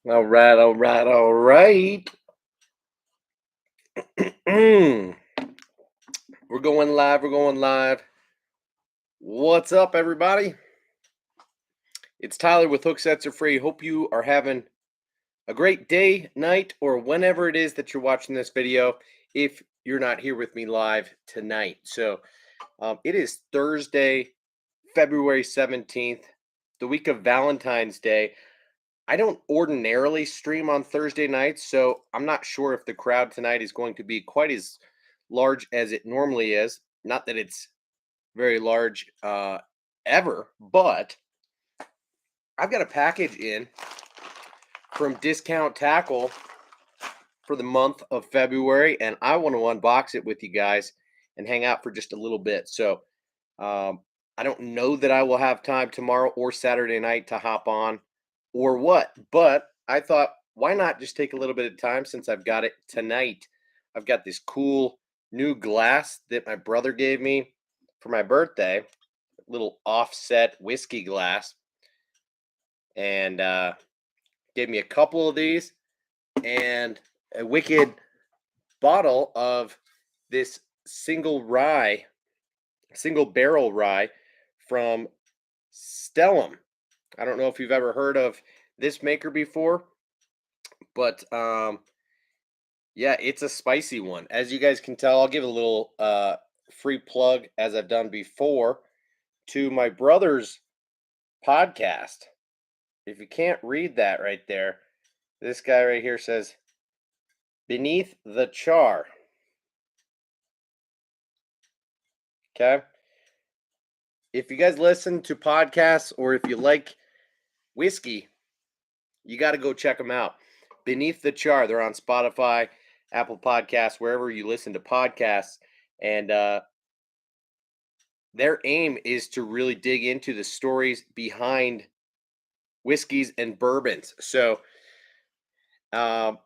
All right, all right, all right. We're going live. We're going live. What's up, everybody? It's Tyler with Hooksets Are Free. Hope you are having a great day, night, or whenever it is that you're watching this video. If you're not here with me live tonight, it is Thursday, February 17th, the week of Valentine's Day. I don't ordinarily stream on Thursday nights, so I'm not sure if the crowd tonight is going to be quite as large as it normally is. Not that it's very large ever, but I've got a package in from Discount Tackle for the month of February, and I want to unbox it with you guys and hang out for just a little bit. Um, I don't know that I will have time tomorrow or Saturday night to hop on or what, but I thought, why not just take a little bit of time since I've got it tonight? I've got this cool new glass that my brother gave me for my birthday, little offset whiskey glass, and gave me a couple of these and a wicked bottle of this single barrel rye from Stellum. I don't know if you've ever heard of this maker before, but yeah, it's a spicy one. As you guys can tell, I'll give a little free plug as I've done before to my brother's podcast. If you can't read that right there, this guy right here says beneath the char. Okay? If you guys listen to podcasts or if you like whiskey, you got to go check them out. Beneath the Char, they're on Spotify, Apple Podcasts, wherever you listen to podcasts. And their aim is to really dig into the stories behind whiskeys and bourbons. Um,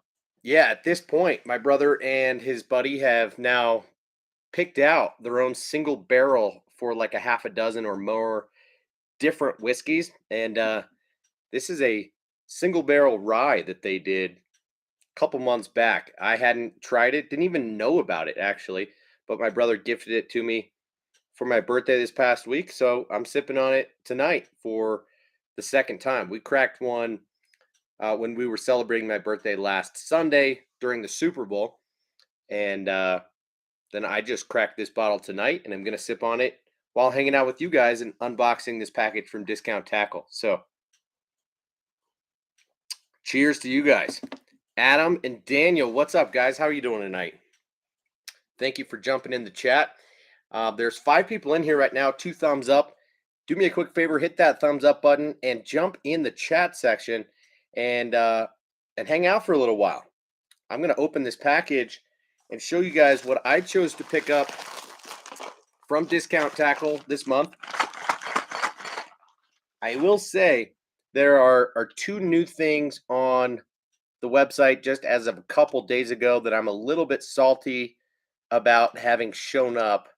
yeah, at this point, my brother and his buddy have now picked out their own single barrel for like a half a dozen or more different whiskeys. And this is a single barrel rye that they did a couple months back. I hadn't tried it, didn't even know about it actually, but my brother gifted it to me for my birthday this past week. So I'm sipping on it tonight for the second time. We cracked one when we were celebrating my birthday last Sunday during the Super Bowl. And then I just cracked this bottle tonight and I'm going to sip on it while hanging out with you guys and unboxing this package from Discount Tackle. So cheers to you guys. Adam and Daniel, what's up, guys? How are you doing tonight? Thank you for jumping in the chat. There's 5 people in here right now. 2 thumbs up. Do me a quick favor, hit that thumbs up button and jump in the chat section and hang out for a little while. I'm going to open this package and show you guys what I chose to pick up from Discount Tackle this month. I will say there are 2 new things on the website just as of a couple days ago that I'm a little bit salty about having shown up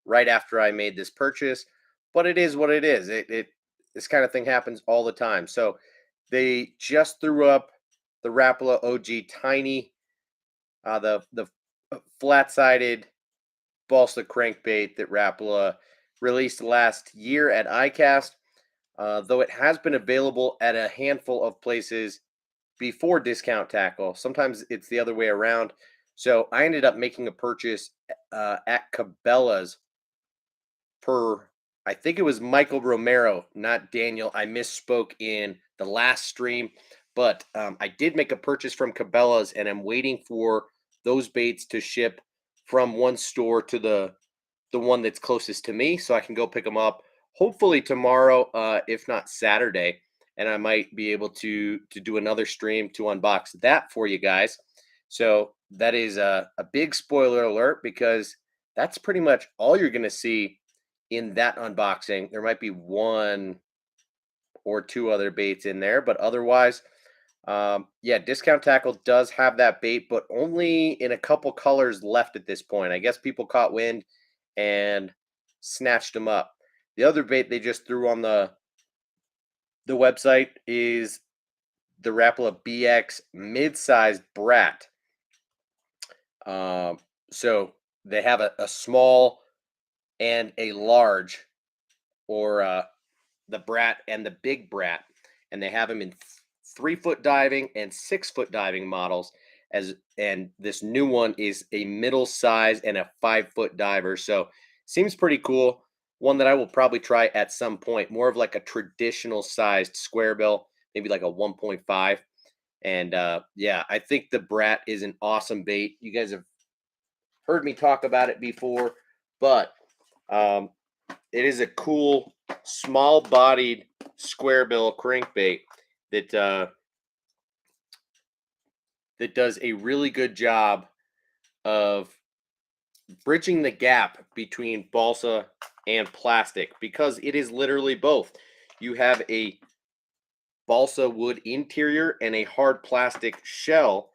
right after I made this purchase, but it is what it is. It this kind of thing happens all the time. So they just threw up the Rapala OG Tiny, the flat-sided balsa crankbait that Rapala released last year at ICAST. Though it has been available at a handful of places before Discount Tackle. Sometimes it's the other way around. So I ended up making a purchase at Cabela's per, I think it was Michael Romero, not Daniel. I misspoke in the last stream, but I did make a purchase from Cabela's and I'm waiting for those baits to ship from one store to the one that's closest to me so I can go pick them up hopefully tomorrow, if not Saturday. And I might be able to do another stream to unbox that for you guys. So that is a big spoiler alert because that's pretty much all you're going to see in that unboxing. There might be 1 or 2 other baits in there, but otherwise, yeah, Discount Tackle does have that bait, but only in a couple colors left at this point. I guess people caught wind and snatched them up. The other bait they just threw on the website is the Rapala BX mid-sized brat. Um, so they have a small and a large, or the brat and the big brat, and they have them in 3 foot diving and 6 foot diving models. And this new one is a middle size and a 5 foot diver. So seems pretty cool. One that I will probably try at some point. More of like a traditional sized square bill, maybe like a 1.5. And yeah, I think the brat is an awesome bait. You guys have heard me talk about it before, but um, it is a cool, small-bodied square bill crankbait that that does a really good job of bridging the gap between balsa and plastic, because it is literally both. You have a balsa wood interior and a hard plastic shell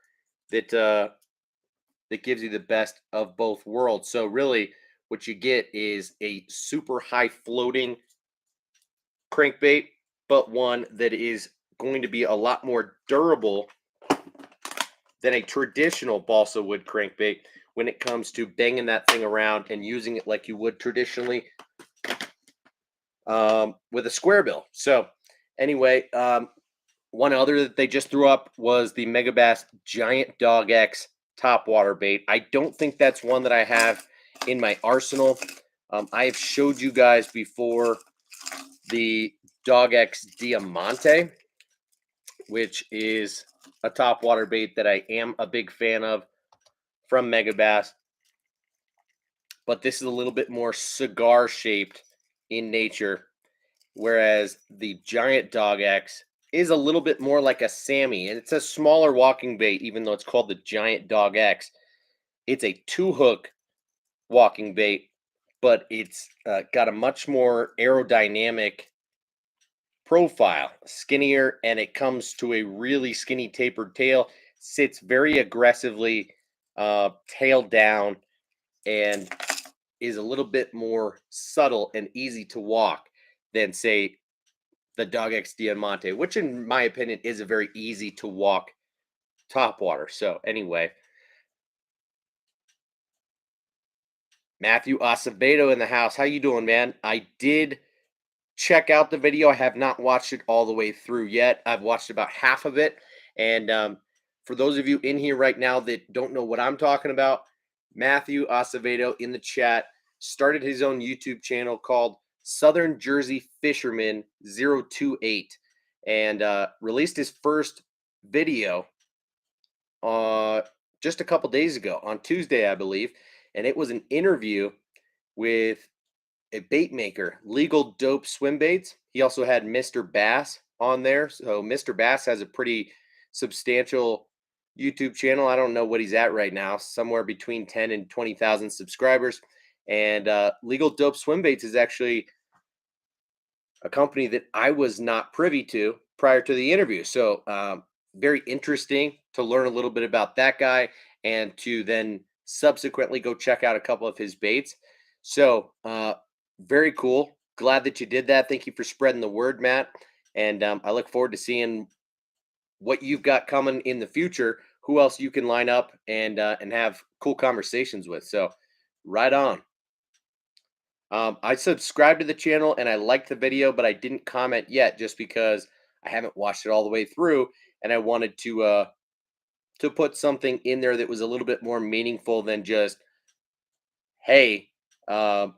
that that gives you the best of both worlds. So really, what you get is a super high floating crankbait, but one that is going to be a lot more durable than a traditional balsa wood crankbait when it comes to banging that thing around and using it like you would traditionally with a square bill. So anyway, one other that they just threw up was the Megabass Giant Dog X topwater bait. I don't think that's one that I have in my arsenal. I have showed you guys before the Dog X Diamante, which is a topwater bait that I am a big fan of from Megabass. But this is a little bit more cigar shaped in nature, whereas the Giant Dog X is a little bit more like a Sammy, and it's a smaller walking bait, even though it's called the Giant Dog X. It's a 2 hook walking bait, but it's got a much more aerodynamic profile, skinnier, and it comes to a really skinny tapered tail, sits very aggressively tail down, and is a little bit more subtle and easy to walk than, say, the Dog X Diamante, which in my opinion is a very easy to walk topwater. So anyway, Matthew Acevedo in the house. How you doing, man? I did check out the video. I have not watched it all the way through yet. I've watched about half of it. And for those of you in here right now that don't know what I'm talking about, Matthew Acevedo in the chat started his own YouTube channel called Southern Jersey Fisherman 028, and released his first video just a couple days ago on Tuesday, I believe. And it was an interview with a bait maker, Legal Dope Swim Baits. He also had Mr. Bass on there. So Mr. Bass has a pretty substantial YouTube channel. I don't know what he's at right now, somewhere between 10 and 20,000 subscribers. And Legal Dope Swim Baits is actually a company that I was not privy to prior to the interview. So very interesting to learn a little bit about that guy and to then subsequently go check out a couple of his baits. So very cool. Glad that you did that. Thank you for spreading the word, Matt. And I look forward to seeing what you've got coming in the future. Who else you can line up and have cool conversations with. So right on. I subscribed to the channel and I liked the video, but I didn't comment yet just because I haven't watched it all the way through, and I wanted to put something in there that was a little bit more meaningful than just, hey, uh,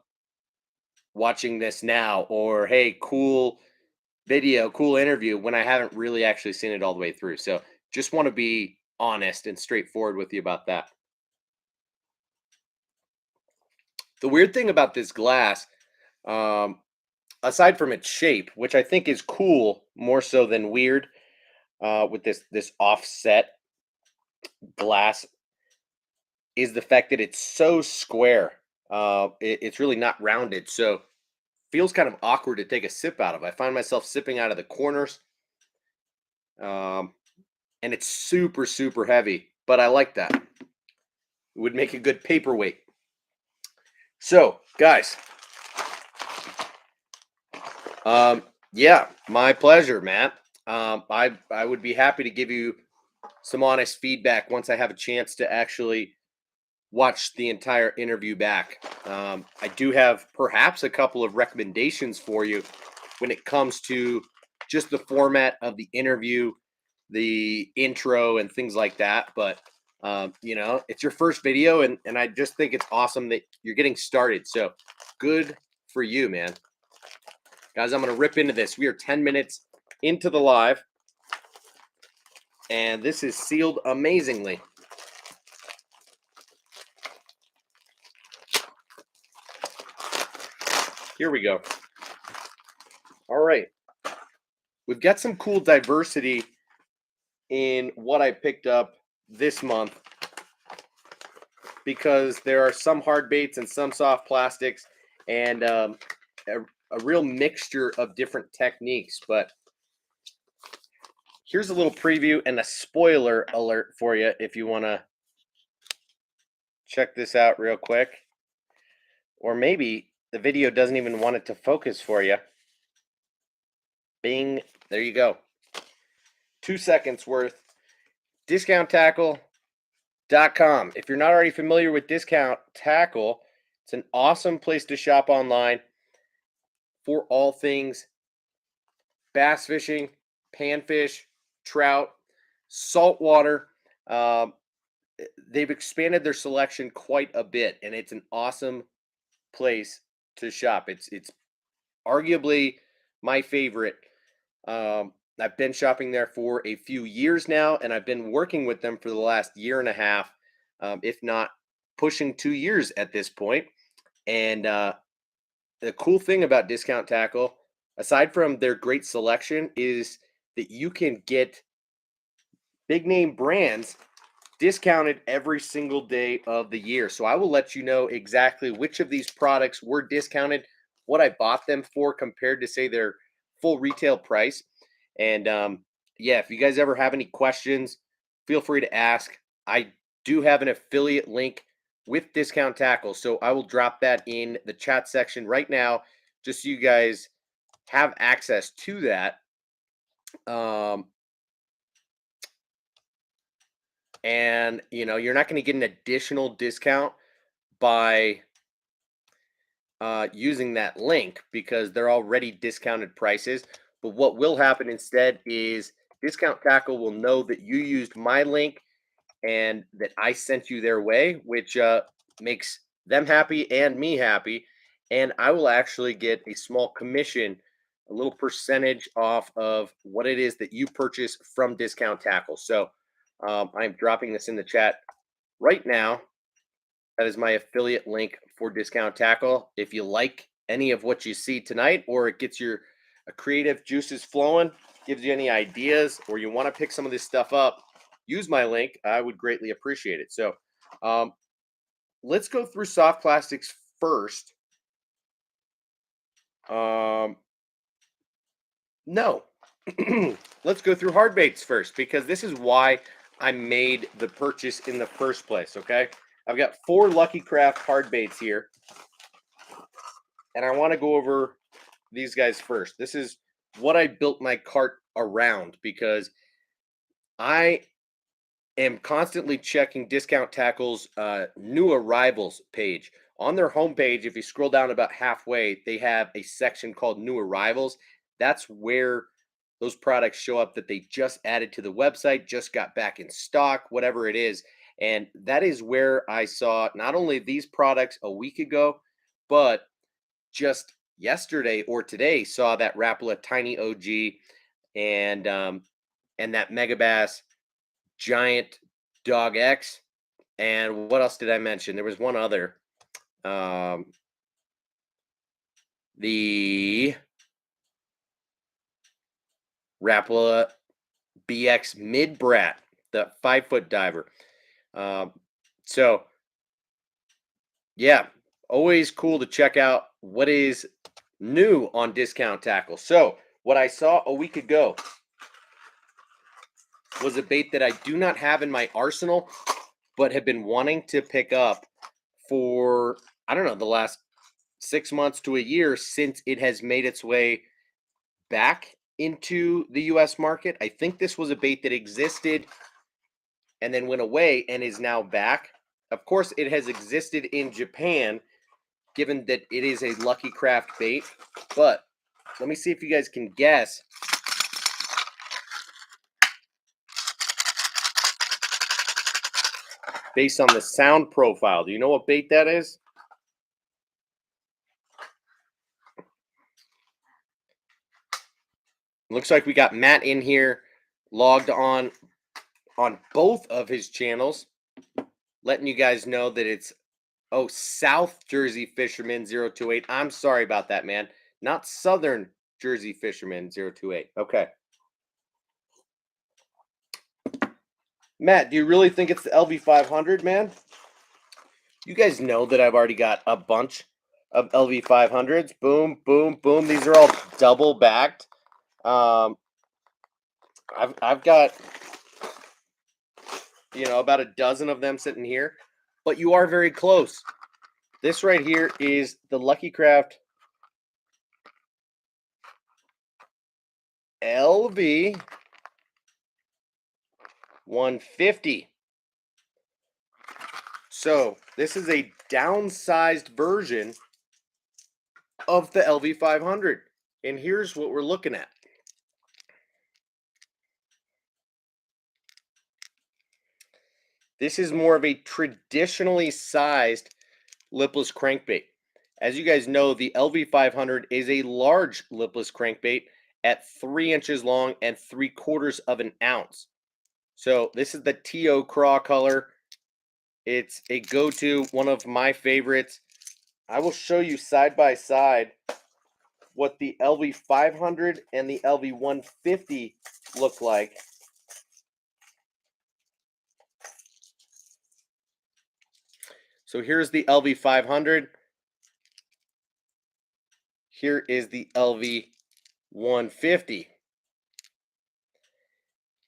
watching this now, or hey, cool video, cool interview, when I haven't really actually seen it all the way through. So just want to be honest and straightforward with you about that. The weird thing about this glass, um, aside from its shape, which I think is cool more so than weird, with this offset glass, is the fact that it's so square. It's really not rounded, so feels kind of awkward to take a sip out of. I find myself sipping out of the corners, um, and it's super super heavy. But I like that. It would make a good paperweight. So, guys, yeah, my pleasure, Matt. I would be happy to give you some honest feedback once I have a chance to actually watch the entire interview back. I do have perhaps a couple of recommendations for you when it comes to just the format of the interview, the intro, and things like that. But it's your first video, and I just think it's awesome that you're getting started. So good for you, man. Guys, I'm going to rip into this. We are 10 minutes into the live, and this is sealed amazingly. Here we go. All right. We've got some cool diversity in what I picked up this month because there are some hard baits and some soft plastics and a real mixture of different techniques. But here's a little preview and a spoiler alert for you if you want to check this out real quick. Or maybe the video doesn't even want it to focus for you. Bing, there you go. 2 seconds worth. DiscountTackle.com. If you're not already familiar with Discount Tackle, it's an awesome place to shop online for all things bass fishing, panfish, trout, saltwater. They've expanded their selection quite a bit, and it's an awesome place to shop. It's arguably my favorite. I've been shopping there for a few years now, and I've been working with them for the last year and a half, if not pushing 2 years at this point. And the cool thing about Discount Tackle, aside from their great selection, is that you can get big name brands discounted every single day of the year. So I will let you know exactly which of these products were discounted, what I bought them for compared to, say, their full retail price. And yeah, if you guys ever have any questions, feel free to ask. I do have an affiliate link with Discount Tackle, so I will drop that in the chat section right now, just so you guys have access to that. And you're not going to get an additional discount by using that link because they're already discounted prices. But what will happen instead is Discount Tackle will know that you used my link and that I sent you their way, which makes them happy and me happy. And I will actually get a small commission, a little percentage off of what it is that you purchase from Discount Tackle. So I'm dropping this in the chat right now. That is my affiliate link for Discount Tackle. If you like any of what you see tonight, or it gets your creative juices flowing, gives you any ideas, or you want to pick some of this stuff up, use my link. I would greatly appreciate it. So let's go through soft plastics first. No. Let's go through hard baits first, because this is why I made the purchase in the first place, okay? I've got 4 Lucky Craft hard baits here, and I want to go over these guys first. This is what I built my cart around, because I am constantly checking Discount Tackle's new arrivals page. On their homepage, if you scroll down about halfway, they have a section called New Arrivals. That's where those products show up that they just added to the website, just got back in stock, whatever it is. And that is where I saw not only these products a week ago, but just yesterday or today saw that Rapala Tiny OG and that Megabass Giant Dog X. And what else did I mention? There was one other. The Rapala BX Mid Brat, the 5-foot diver. So, yeah, always cool to check out what is new on Discount Tackle. So, what I saw a week ago was a bait that I do not have in my arsenal, but have been wanting to pick up for, I don't know, the last 6 months to a year, since it has made its way back into the US market. I think this was a bait that existed and then went away and is now back. Of course, it has existed in Japan, given that it is a Lucky Craft bait. But let me see if you guys can guess. Based on the sound profile. Do you know what bait that is? Looks like we got Matt in here logged on both of his channels, letting you guys know that it's South Jersey Fisherman 028. I'm sorry about that, man. Not Southern Jersey Fisherman 028. Okay. Matt, do you really think it's the LV500, man? You guys know that I've already got a bunch of LV500s. Boom, boom, boom. These are all double backed. I've got about a dozen of them sitting here, but you are very close. This right here is the Lucky Craft LV 150. So this is a downsized version of the LV 500. And here's what we're looking at. This is more of a traditionally sized lipless crankbait. As you guys know, the LV 500 is a large lipless crankbait at 3 inches long and 3/4 of an ounce. So this is the TO craw color. It's a go-to, one of my favorites. I will show you side by side what the LV 500 and the LV 150 look like. So here's the LV 500. Here is the LV 150.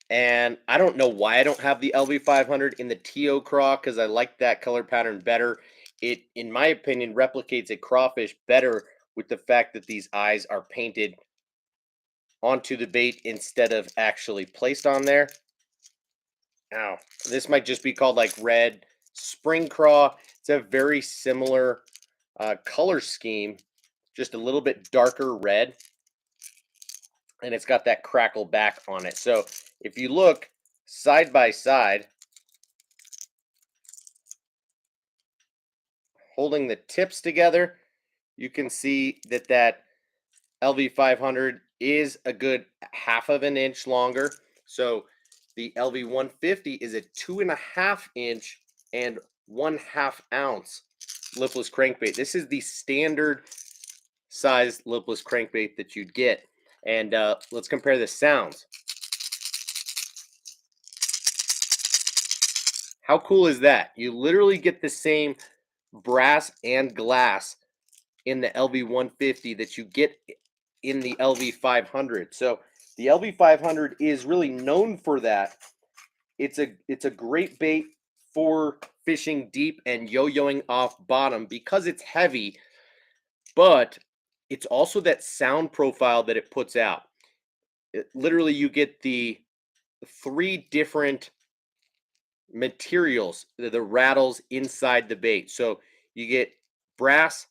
And I don't know why I don't have the LV 500 in the TO craw, because I like that color pattern better. It, in my opinion, replicates a crawfish better with the fact that these eyes are painted onto the bait instead of actually placed on there. Now, this might just be called like red spring craw. It's a very similar color scheme, just a little bit darker red. And it's got that crackle back on it. So if you look side by side, holding the tips together, you can see that that LV 500 is a good 1/2 inch longer. So the LV 150 is a 2.5 inch and 1/2 ounce lipless crankbait. This is the standard size lipless crankbait that you'd get. And let's compare the sounds. How cool is that? You literally get the same brass and glass in the LV 150 that you get in the LV 500. So the LV 500 is really known for that. It's a great bait for fishing deep and yo-yoing off bottom because it's heavy, but it's also that sound profile that it puts out. Literally, you get the 3 different materials, the rattles inside the bait. So you get brass,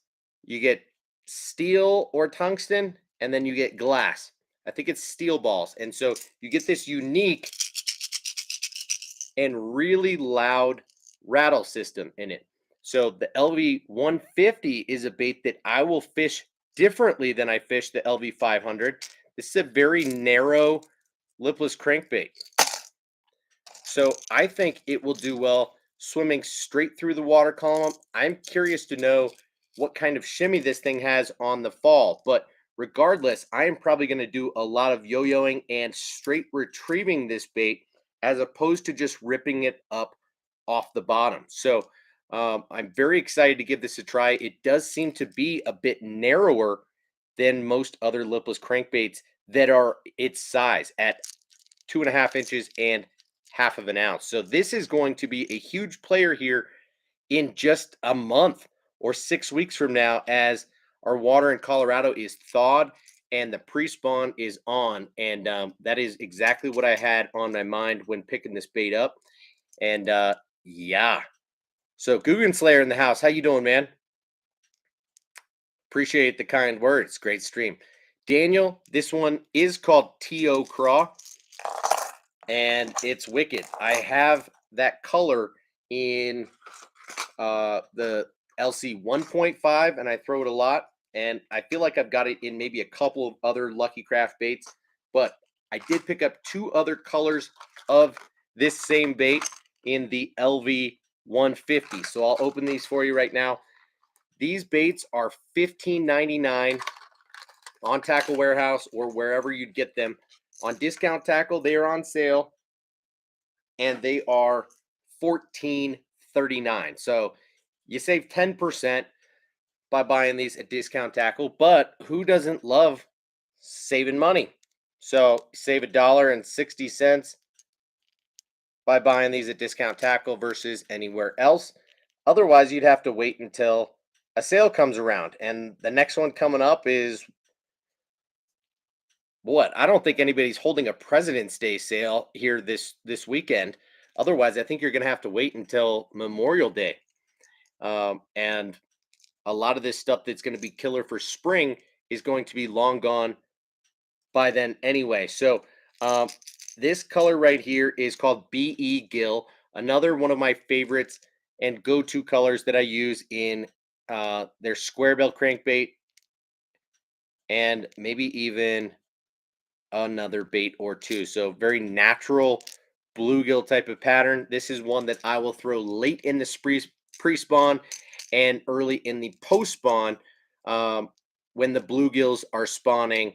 you get steel or tungsten, and then you get glass. I think it's steel balls. And so you get this unique and really loud rattle system in it. So the LV 150 is a bait that I will fish differently than I fish the LV 500. This is a very narrow lipless crankbait. So I think it will do well swimming straight through the water column. I'm curious to know what kind of shimmy this thing has on the fall. But regardless, I am probably going to do a lot of yo-yoing and straight retrieving this bait as opposed to just ripping it up off the bottom. So I'm very excited to give this a try. It does seem to be a bit narrower than most other lipless crankbaits that are its size at 2.5 inches and 1/2 ounce. So this is going to be a huge player here in just a month or 6 weeks from now as our water in Colorado is thawed and the pre-spawn is on, and that is exactly what I had on my mind when picking this bait up. And yeah, so Guggen Slayer in the house. How you doing, man? Appreciate the kind words. Great stream. Daniel, this one is called T.O. Craw, and it's wicked. I have that color in the LC 1.5, and I throw it a lot. And I feel like I've got it in maybe a couple of other Lucky Craft baits, but I did pick up two other colors of this same bait in the LV 150. So I'll open these for you right now. These baits are $15.99 on Tackle Warehouse or wherever you'd get them. On Discount Tackle, they are on sale, and they are $14.39. So you save 10% by buying these at Discount Tackle, but who doesn't love saving money? So save $1.60 by buying these at Discount Tackle versus anywhere else. Otherwise, you'd have to wait until a sale comes around. And the next one coming up is what? I don't think anybody's holding a President's Day sale here this weekend. Otherwise, I think you're going to have to wait until Memorial Day. And a lot of this stuff that's going to be killer for spring is going to be long gone by then anyway. So this color right here is called BE Gill, another one of my favorites and go-to colors that I use in their square bill crankbait and maybe even another bait or two. So very natural bluegill type of pattern. This is one that I will throw late in the pre-spawn and early in the post-spawn when the bluegills are spawning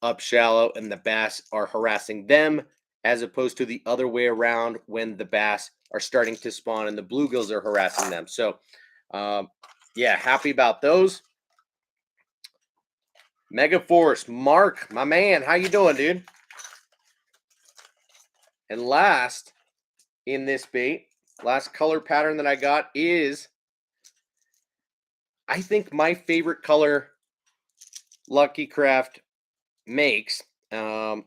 up shallow and the bass are harassing them, as opposed to the other way around when the bass are starting to spawn and the bluegills are harassing them. So yeah, happy about those. Mega Force, Mark, my man, how you doing, dude? And last in this bait, last color pattern that I got is, I think, my favorite color Lucky Craft makes, at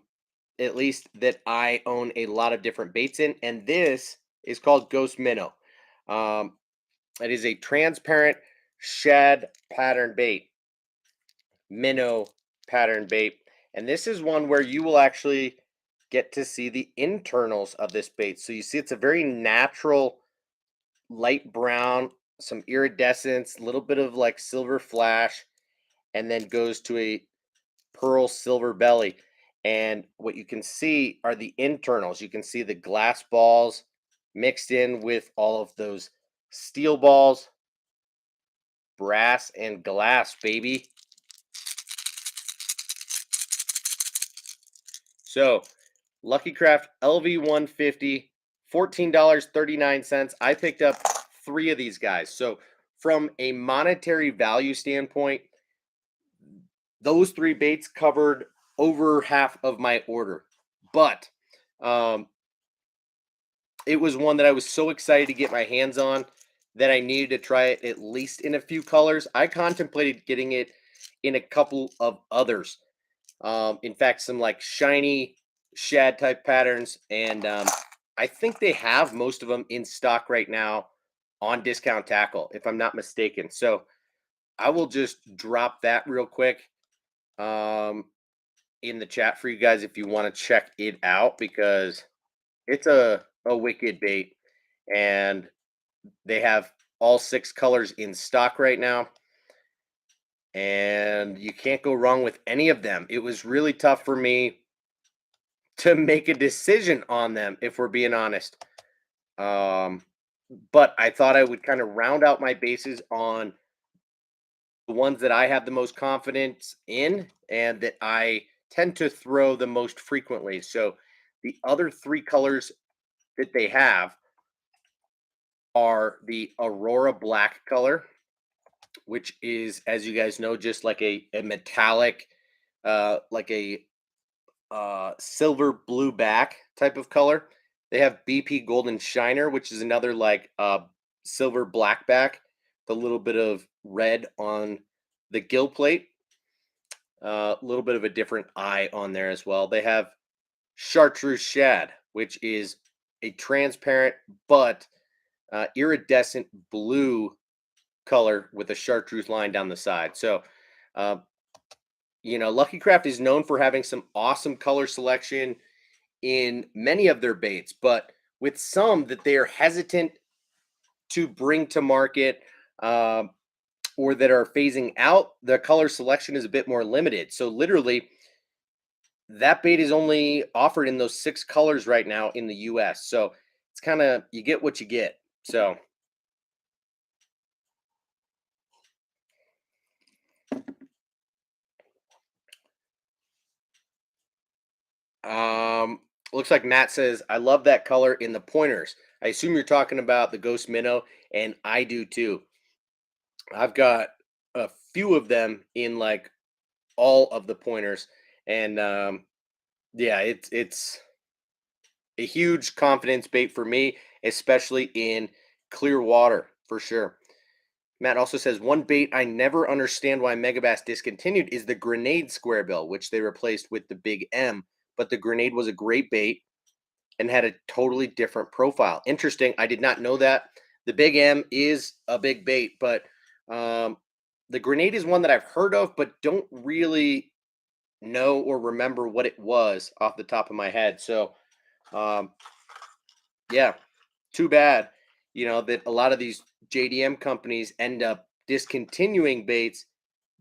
least that I own a lot of different baits in, and this is called Ghost Minnow. It is a transparent shad pattern bait, minnow pattern bait, and this is one where you will actually get to see the internals of this bait. So you see it's a very natural light brown, some iridescence, a little bit of like silver flash, and then goes to a pearl silver belly. And what you can see are the internals. You can see the glass balls mixed in with all of those steel balls, brass and glass, baby. So Lucky Craft LV 150, $14.39. I picked up three of these guys. So from a monetary value standpoint, those three baits covered over half of my order. But it was one that I was so excited to get my hands on that I needed to try it at least in a few colors. I contemplated getting it in a couple of others. In fact, some like shiny shad type patterns. And I think they have most of them in stock right now on Discount Tackle, if I'm not mistaken. So I will just drop that real quick in the chat for you guys if you want to check it out, because it's a wicked bait, and they have all six colors in stock right now, and you can't go wrong with any of them. It was really tough for me to make a decision on them, if we're being honest. But I thought I would kind of round out my bases on the ones that I have the most confidence in and that I tend to throw the most frequently. So the other three colors that they have are the Aurora Black color, which is, as you guys know, just like a metallic, like a silver blue back type of color. They have BP Golden Shiner, which is another like silver black back, with a little bit of red on the gill plate. A little bit of a different eye on there as well. They have chartreuse shad, which is a transparent but iridescent blue color with a chartreuse line down the side. So, uh, Lucky Craft is known for having some awesome color selection in many of their baits, but with some that they are hesitant to bring to market, um, or that are phasing out, the color selection is a bit more limited. So, literally, that bait is only offered in those 6 colors right now in the US. So, it's kind of you get what you get. So, Um, looks like Matt says, I love that color in the pointers. I assume you're talking about the Ghost Minnow, and I do too. I've got a few of them in like all of the pointers, and yeah, it's a huge confidence bait for me, especially in clear water for sure. Matt also says one bait I never understand why Megabass discontinued is the grenade square bill, which they replaced with the big M. But the grenade was a great bait and had a totally different profile. Interesting. I did not know that. The Big M is a big bait, but um, the grenade is one that I've heard of, but don't really know or remember what it was off the top of my head. So, um, yeah, too bad, that a lot of these JDM companies end up discontinuing baits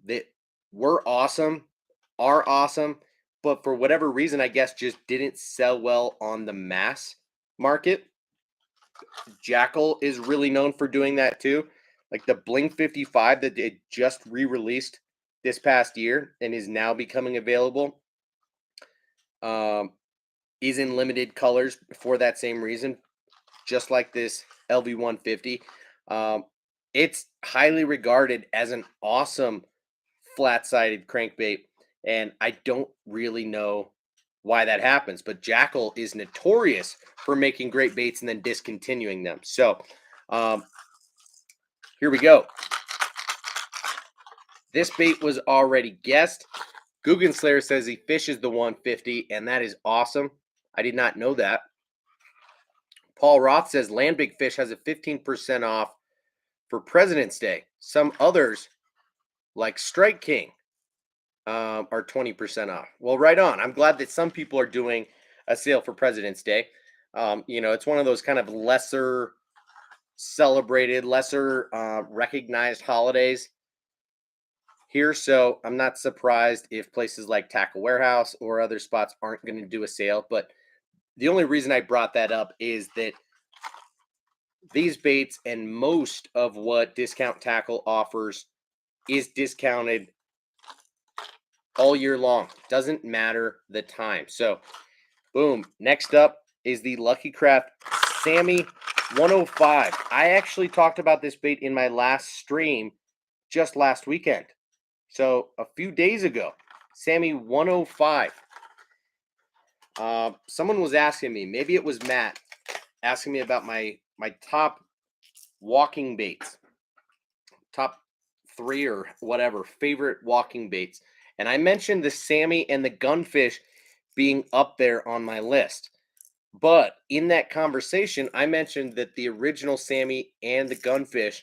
that were awesome, are awesome, but for whatever reason, I guess just didn't sell well on the mass market. Jackal is really known for doing that too. Like the Bling 55 that it just re-released this past year and is now becoming available, um, is in limited colors for that same reason, just like this LV150. Um, it's highly regarded as an awesome flat-sided crankbait, and I don't really know why that happens. But Jackal is notorious for making great baits and then discontinuing them. So um, here we go. This bait was already guessed. Guggen Slayer says he fishes the 150, and that is awesome. I did not know that. Paul Roth says Land Big Fish has a 15% off for President's Day. Some others, like Strike King, are 20% off. Well, right on. I'm glad that some people are doing a sale for President's Day. It's one of those kind of lesser celebrated, lesser recognized holidays here. So I'm not surprised if places like Tackle Warehouse or other spots aren't going to do a sale. But the only reason I brought that up is that these baits and most of what Discount Tackle offers is discounted all year long. Doesn't matter the time. So, boom. Next up is the Lucky Craft Sammy 105. I actually talked about this bait in my last stream just last weekend. So, a few days ago, Sammy 105. Someone was asking me, maybe it was Matt, asking me about my top walking baits, top 3 or whatever favorite walking baits, and I mentioned the Sammy and the Gunfish being up there on my list. But in that conversation, I mentioned that the original Sammy and the Gunfish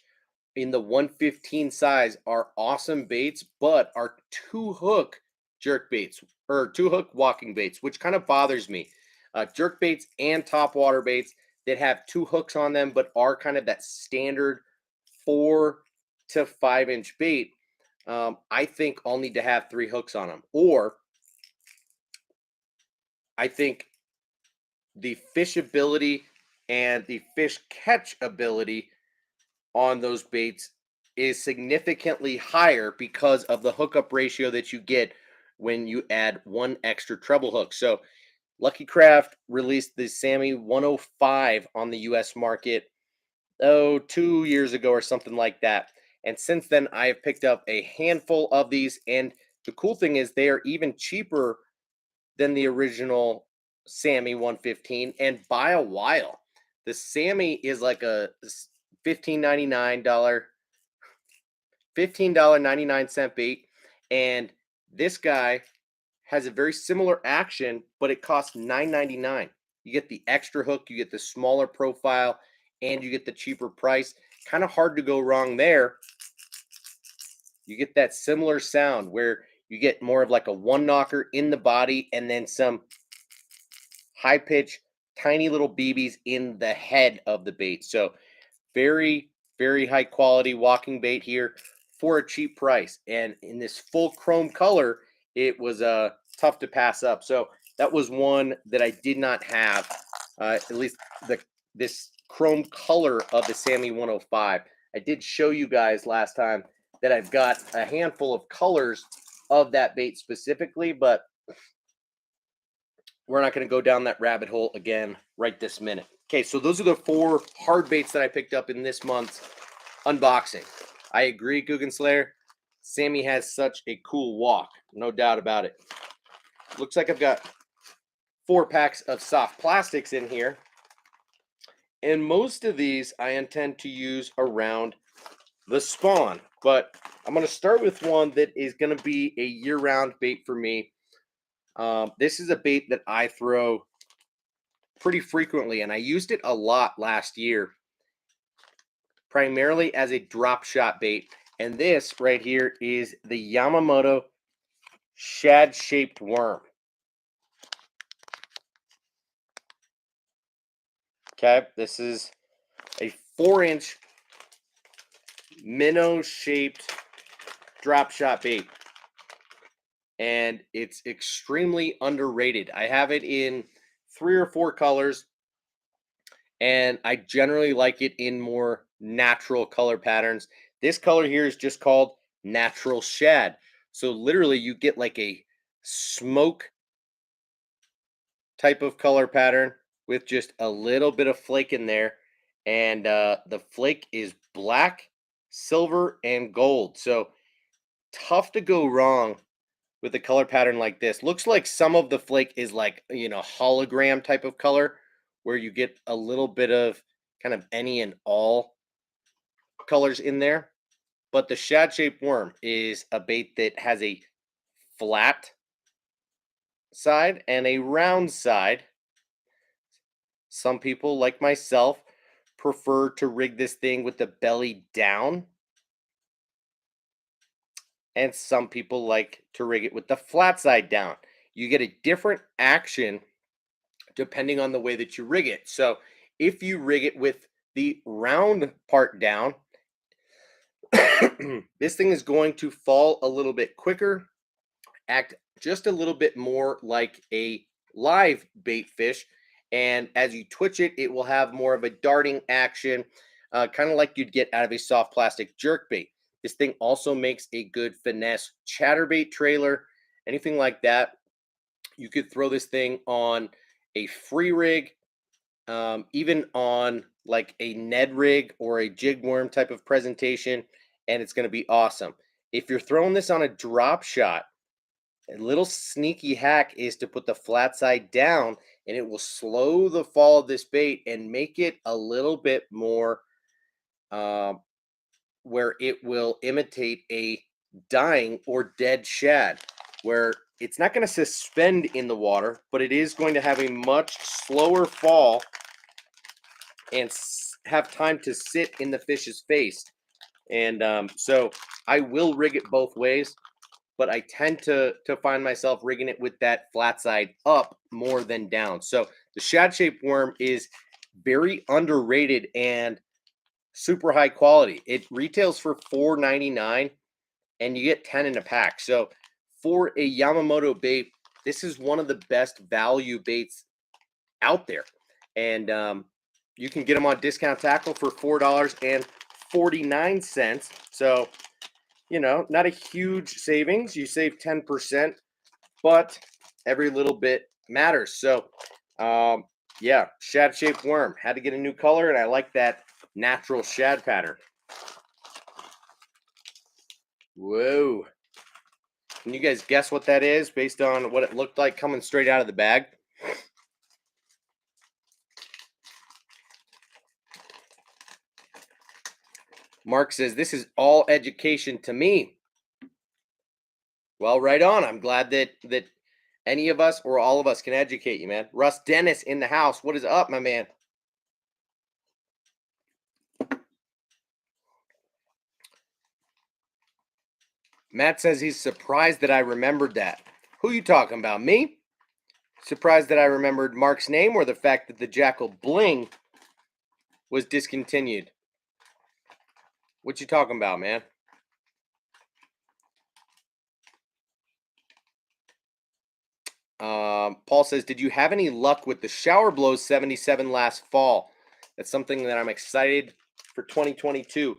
in the 115 size are awesome baits, but are 2 hook jerk baits or 2 hook walking baits, which kind of bothers me. Jerk baits and top water baits that have 2 hooks on them, but are kind of that standard 4 to 5 inch bait. I think all need to have 3 hooks on them, or I think the fishability and the fish catch ability on those baits is significantly higher because of the hookup ratio that you get when you add 1 extra treble hook. So Lucky Craft released the Sammy 105 on the US market, 2 years ago or something like that. And since then, I have picked up a handful of these. And the cool thing is, they are even cheaper than the original Sammy 115, and by a while. The Sammy is like a $15.99 $15.99 bait, and This guy has a very similar action, but it costs $9.99. You get the extra hook, you get the smaller profile, and you get the cheaper price. Kind of hard to go wrong there. You get that similar sound where you get more of like a one knocker in the body and then some high pitch, tiny little BBs in the head of the bait. So very, very high quality walking bait here for a cheap price. And in this full chrome color, it was tough to pass up. So that was one that I did not have, at least the this chrome color of the Sammy 105. I did show you guys last time that I've got a handful of colors of that bait specifically, but we're not going to go down that rabbit hole again right this minute. Okay, so those are the 4 hard baits that I picked up in this month's unboxing. I agree, Guggen Slayer. Sammy has such a cool walk, no doubt about it. Looks like I've got 4 packs of soft plastics in here. And most of these I intend to use around the spawn. But I'm going to start with one that is going to be a year-round bait for me. This is a bait that I throw pretty frequently, and I used it a lot last year, primarily as a drop shot bait. And this right here is the Yamamoto shad-shaped worm. Okay, this is a 4-inch minnow-shaped drop shot bait, and it's extremely underrated. I have it in 3 or 4 colors, and I generally like it in more natural color patterns. This color here is just called natural shad. So literally you get like a smoke type of color pattern with just a little bit of flake in there. And the flake is black, silver, and gold. So tough to go wrong with a color pattern like this. Looks like some of the flake is like, hologram type of color where you get a little bit of kind of any and all colors in there. But the shad shaped worm is a bait that has a flat side and a round side. Some people, like myself, prefer to rig this thing with the belly down, and some people like to rig it with the flat side down. You get a different action depending on the way that you rig it. So if you rig it with the round part down, this thing is going to fall a little bit quicker, act just a little bit more like a live bait fish. And as you twitch it, it will have more of a darting action, kind of like you'd get out of a soft plastic jerk bait. This thing also makes a good finesse chatterbait trailer, anything like that. You could throw this thing on a free rig, even on like a Ned rig or a jig worm type of presentation, and it's going to be awesome. If you're throwing this on a drop shot, a little sneaky hack is to put the flat side down, and it will slow the fall of this bait and make it a little bit more um, where it will imitate a dying or dead shad, where it's not going to suspend in the water, but it is going to have a much slower fall and have time to sit in the fish's face. And so I will rig it both ways, but I tend to find myself rigging it with that flat side up more than down. So the shad shaped worm is very underrated and super high quality. It retails for $4.99 and you get 10 in a pack. So for a Yamamoto bait, this is one of the best value baits out there. And you can get them on Discount Tackle for $4.49. So, not a huge savings. You save 10%, but every little bit matters. So, yeah, shad shaped worm. Had to get a new color, and I like that natural shad pattern. Whoa. Can you guys guess what that is based on what it looked like coming straight out of the bag? Mark says, this is all education to me. Well, right on. I'm glad that any of us or all of us can educate you, man. Russ Dennis in the house. What is up, my man? Matt says he's surprised that I remembered that. Who you talking about? Me? Surprised that I remembered Mark's name or the fact that the Jackal Bling was discontinued? What you talking about, man? Paul says, did you have any luck with the Shower Blows 77 last fall? That's something that I'm excited for 2022.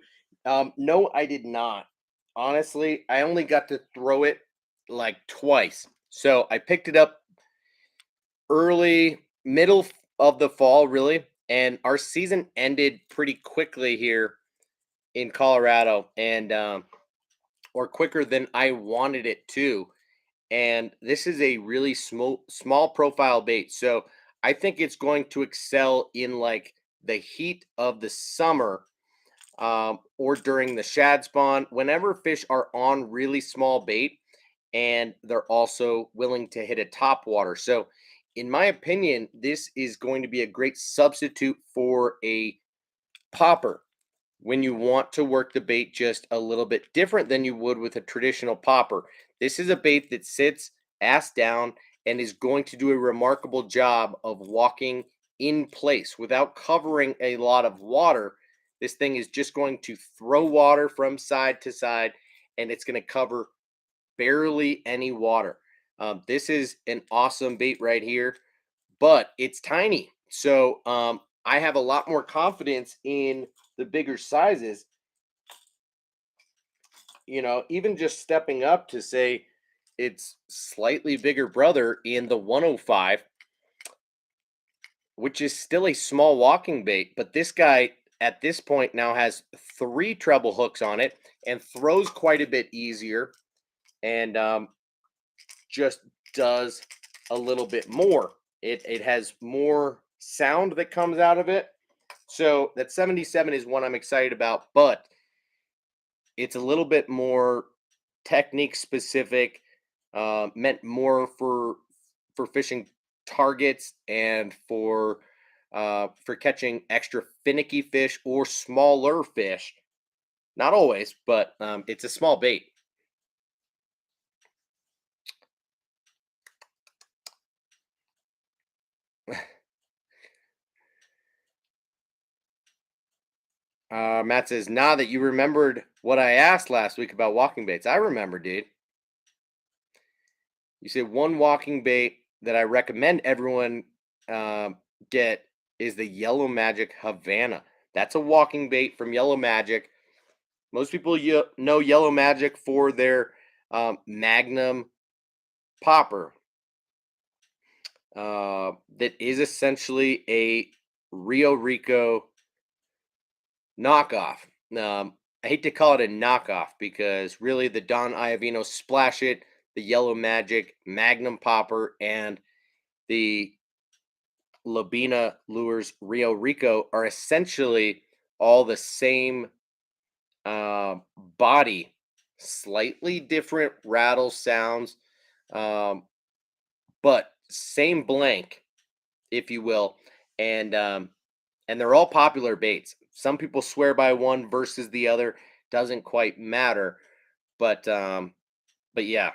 No, I did not. Honestly, I only got to throw it like twice. So I picked it up early, middle of the fall, really. And our season ended pretty quickly here in Colorado, and or quicker than I wanted it to. And this is a really small profile bait, so I think it's going to excel in like the heat of the summer, or during the shad spawn, whenever fish are on really small bait and they're also willing to hit a top water. So in my opinion, this is going to be a great substitute for a popper when you want to work the bait just a little bit different than you would with a traditional popper. This is a bait that sits ass down and is going to do a remarkable job of walking in place without covering a lot of water. This thing is just going to throw water from side to side, and it's going to cover barely any water. This is an awesome bait right here, but it's tiny. So I have a lot more confidence in the bigger sizes, even just stepping up to say its slightly bigger brother in the 105, which is still a small walking bait. But this guy at this point now has 3 treble hooks on it and throws quite a bit easier, and just does a little bit more. It has more sound that comes out of it. So that 77 is one I'm excited about, but it's a little bit more technique specific, meant more for fishing targets and for catching extra finicky fish or smaller fish. Not always, but it's a small bait. Matt says, "Now that you remembered what I asked last week about walking baits, I remember, dude. You said one walking bait that I recommend everyone get is the Yellow Magic Havana. That's a walking bait from Yellow Magic. Most people know Yellow Magic for their Magnum popper. That is essentially a Rio Rico knockoff. I hate to call it a knockoff because really the Don Iovino Splash It, the Yellow Magic Magnum popper, and the Lobina Lures Rio Rico are essentially all the same body, slightly different rattle sounds, um, but same blank, if you will, and and they're all popular baits. Some people swear by one versus the other. Doesn't quite matter, but yeah.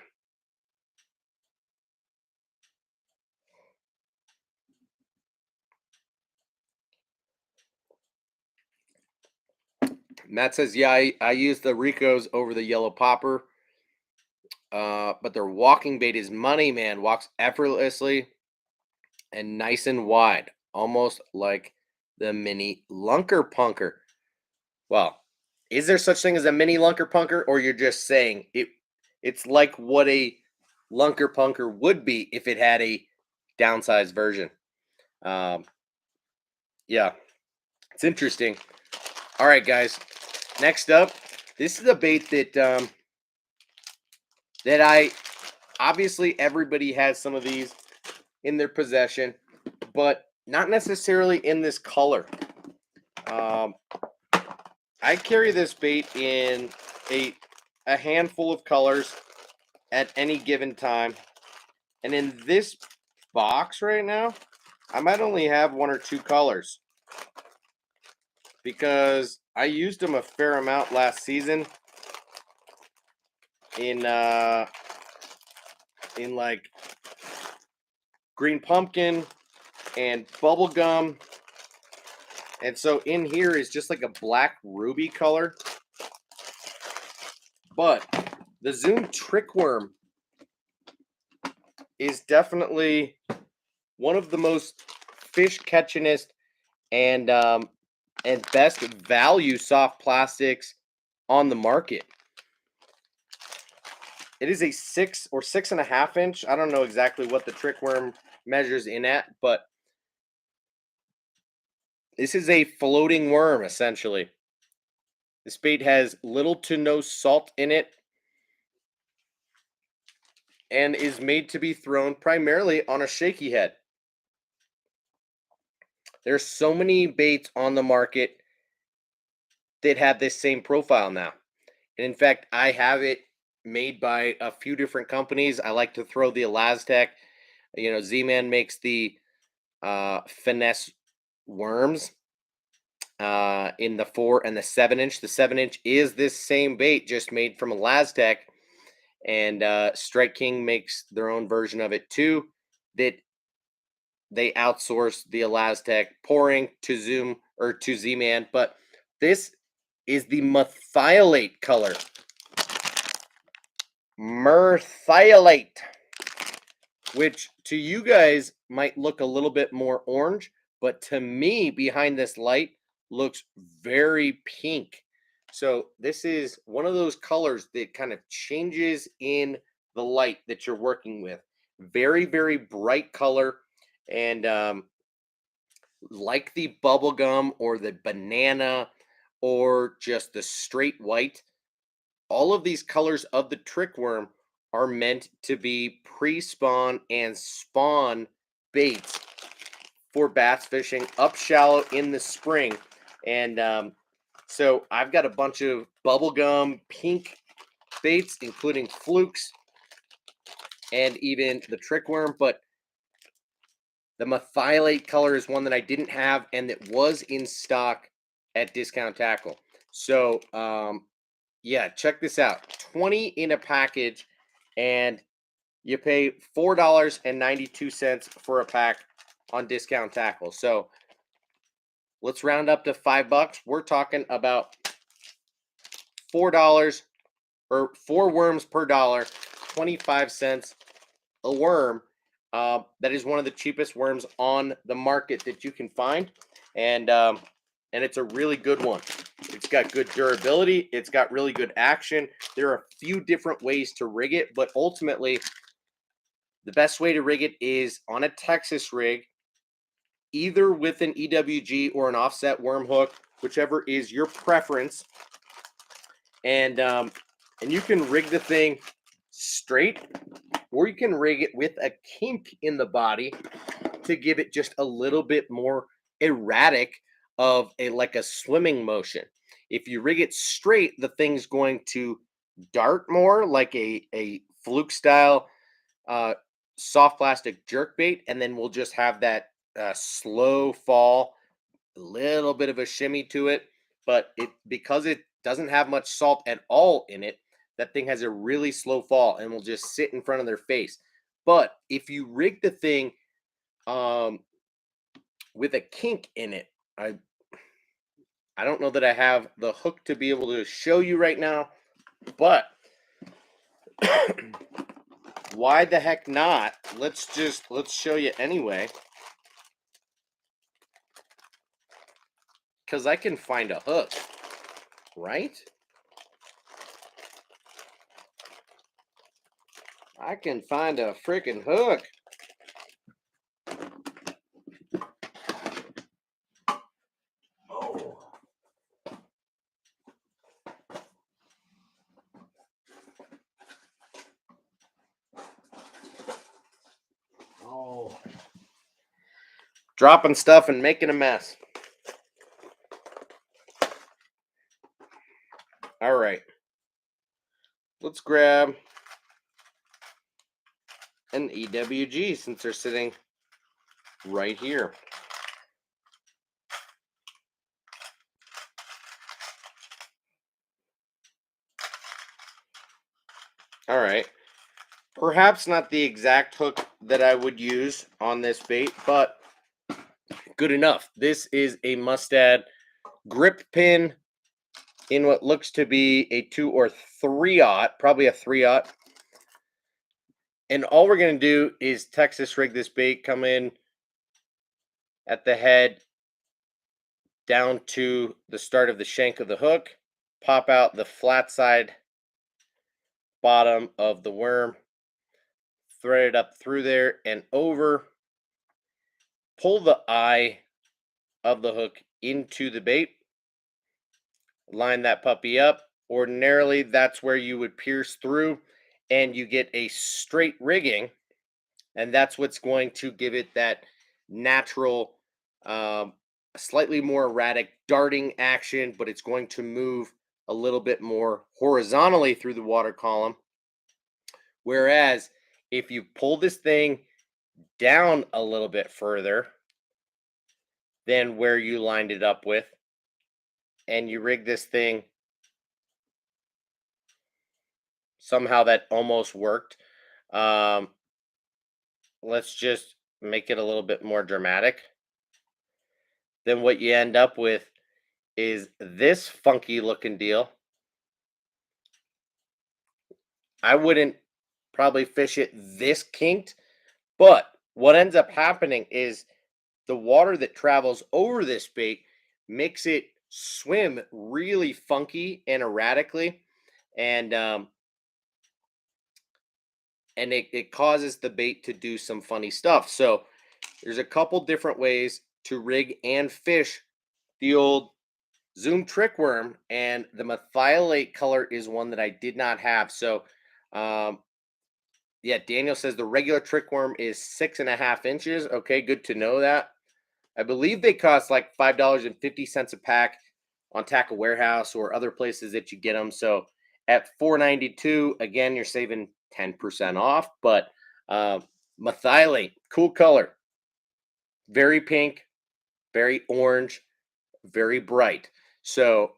Matt says, yeah, I use the Ricos over the yellow popper, but their walking bait is money, man. Walks effortlessly and nice and wide, almost like the mini lunker punker. Well, is there such thing as a mini lunker punker, or you're just saying it's like what a lunker punker would be if it had a downsized version? Um, yeah, it's interesting. All right, guys. Next up, this is a bait that I obviously everybody has some of these in their possession, but not necessarily in this color. Um, I carry this bait in a handful of colors. at any given time. And in this box right now, I might only have one or two colors because I used them a fair amount last season in like green pumpkin and bubblegum. And so in here is just like a black ruby color. But the Zoom Trickworm is definitely one of the most fish catchingest and best value soft plastics on the market. It is a 6 or 6.5 inch. I don't know exactly what the Trickworm measures in at, but this is a floating worm essentially. This bait has little to no salt in it and is made to be thrown primarily on a shaky head. There's so many baits on the market that have this same profile now. And in fact, I have it made by a few different companies. I like to throw the Elastec. You know, Z-Man makes the finesse worms in the 4 and the 7 inch. The 7 inch is this same bait, just made from Elastec. And Strike King makes their own version of it too. That they outsource the Elastec pouring to Zoom or to Z-Man. But this is the methylate color. Methylate, which to you guys might look a little bit more orange, but to me, behind this light, looks very pink. So this is one of those colors that kind of changes in the light that you're working with. Very, very bright color. And like the bubblegum or the banana or just the straight white, all of these colors of the trickworm are meant to be pre-spawn and spawn baits for bass fishing up shallow in the spring. And so I've got a bunch of bubblegum pink baits, including flukes and even the trickworm. But the methylate color is one that I didn't have and that was in stock at Discount Tackle. So yeah, check this out. 20 in a package, and you pay $4.92 for a pack on Discount Tackle. So let's round up to $5. We're talking about $4 or 4 worms per dollar, 25 cents a worm. That is one of the cheapest worms on the market that you can find, and it's a really good one. It's got good durability. It's got really good action. There are a few different ways to rig it, but ultimately, the best way to rig it is on a Texas rig, either with an EWG or an offset worm hook, whichever is your preference. And you can rig the thing straight, or you can rig it with a kink in the body to give it just a little bit more erratic of a like a swimming motion. If you rig it straight, the thing's going to dart more like a fluke style soft plastic jerk bait, and then we'll just have that slow fall, a little bit of a shimmy to it. But it because it doesn't have much salt at all in it, that thing has a really slow fall and will just sit in front of their face. But if you rig the thing um, with a kink in it, I don't know that I have the hook to be able to show you right now, but why the heck not? Let's show you anyway, because I can find a hook, right? I can find a freaking hook. Oh. Oh. Dropping stuff and making a mess. All right. Let's grab an EWG since they're sitting right here. All right. Perhaps not the exact hook that I would use on this bait, but good enough. This is a Mustad grip pin in what looks to be a 2 or 3/0, probably a 3/0. And all we're going to do is Texas rig this bait, come in at the head down to the start of the shank of the hook, pop out the flat side bottom of the worm, thread it up through there and over, pull the eye of the hook into the bait, line that puppy up. Ordinarily, that's where you would pierce through and you get a straight rigging, and that's what's going to give it that natural, um, slightly more erratic darting action, but it's going to move a little bit more horizontally through the water column. Whereas if you pull this thing down a little bit further than where you lined it up with, and you rig this thing, somehow that almost worked. Um, let's just make it a little bit more dramatic. Then what you end up with is this funky looking deal. I wouldn't probably fish it this kinked, but what ends up happening is the water that travels over this bait makes it swim really funky and erratically, and it causes the bait to do some funny stuff. So there's a couple different ways to rig and fish the old Zoom trick worm, and the methylate color is one that I did not have. So, um, yeah, Daniel says the regular trick worm is 6.5 inches. Okay, good to know that. I believe they cost like $5.50 a pack on Tackle Warehouse or other places that you get them. So at $4.92, again, you're saving 10% off. But uh, methylate, cool color, very pink, very orange, very bright. So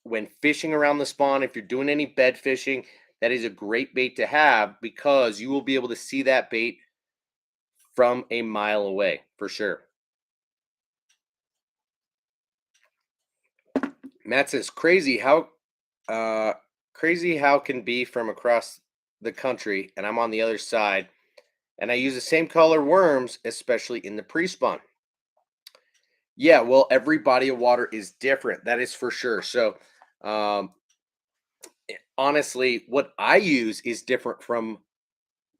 when fishing around the spawn, if you're doing any bed fishing, that is a great bait to have because you will be able to see that bait from a mile away for sure. Matt says uh crazy how can be from across the country and I'm on the other side and I use the same color worms, especially in the pre-spawn. Yeah, well, every body of water is different. That is for sure. So um honestly, what I use is different from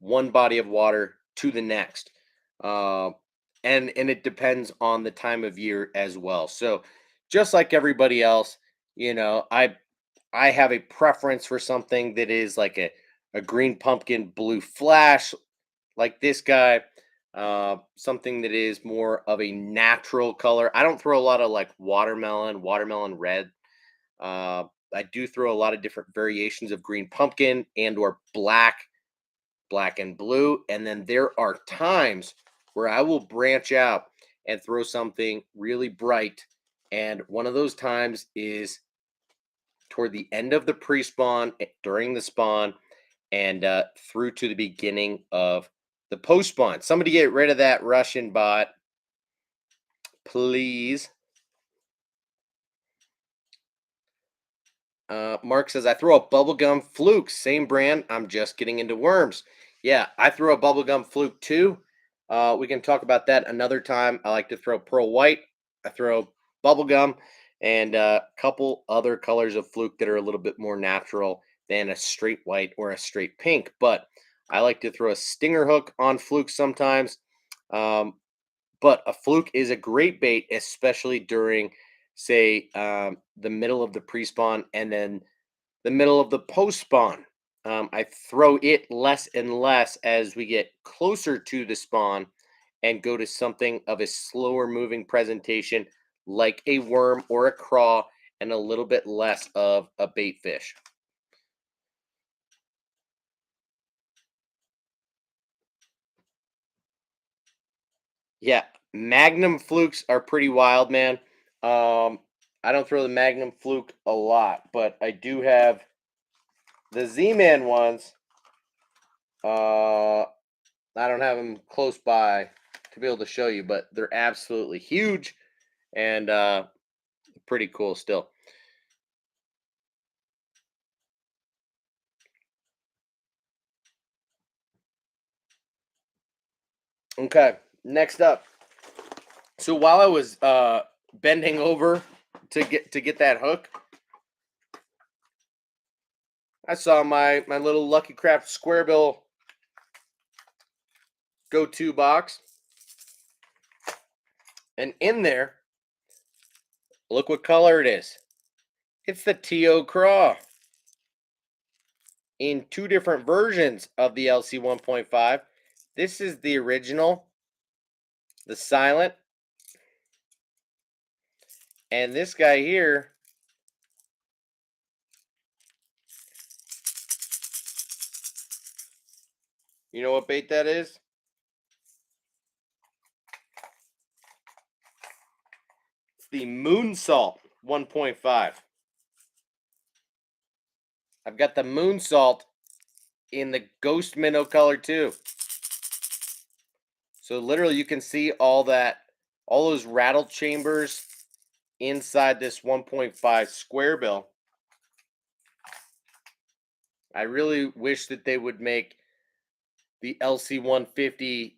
one body of water to the next. Uh, and it depends on the time of year as well. So just like everybody else, I have a preference for something that is like a green pumpkin blue flash, like this guy. Something that is more of a natural color. I don't throw a lot of like watermelon red. Uh, I do throw a lot of different variations of green pumpkin and or black and blue. And then there are times where I will branch out and throw something really bright. And one of those times is toward the end of the pre-spawn, during the spawn, and through to the beginning of the post-spawn. Somebody get rid of that Russian bot, please. Mark says, I throw a bubblegum fluke, same brand. I'm just getting into worms. Yeah, I throw a bubblegum fluke too. We can talk about that another time. I like to throw pearl white. I throw bubblegum and a couple other colors of fluke that are a little bit more natural than a straight white or a straight pink. But I like to throw a stinger hook on fluke sometimes. Um, but a fluke is a great bait, especially during, say, the middle of the pre-spawn and then the middle of the post-spawn. I throw it less and less as we get closer to the spawn and go to something of a slower moving presentation, like a worm or a craw, and a little bit less of a bait fish. Yeah, Magnum flukes are pretty wild, man. Um, I don't throw the Magnum fluke a lot, but I do have the Z-Man ones. I don't have them close by to be able to show you, but they're absolutely huge and pretty cool still. Okay, next up. So while I was bending over to get that hook, I saw my little Lucky Craft Square Bill go-to box, and in there, look what color it is. It's the T.O. Craw in two different versions of the LC 1.5. This is the original, the silent, and this guy here, you know what bait that is? It's the Moon Salt 1.5. I've got the Moon Salt in the Ghost Minnow color too. So literally you can see all those rattle chambers inside this 1.5 square bill. I really wish that they would make the LC 150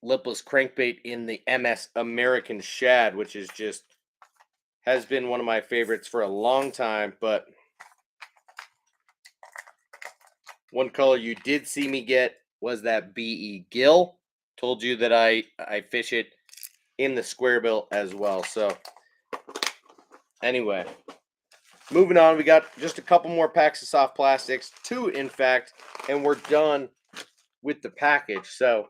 lipless crankbait in the MS American Shad, which is just has been one of my favorites for a long time. But one color you did see me get was that BE Gill. Told you that I fish it in the square bill as well. So anyway, moving on, we got just a couple more packs of soft plastics, two in fact, and we're done with the package. So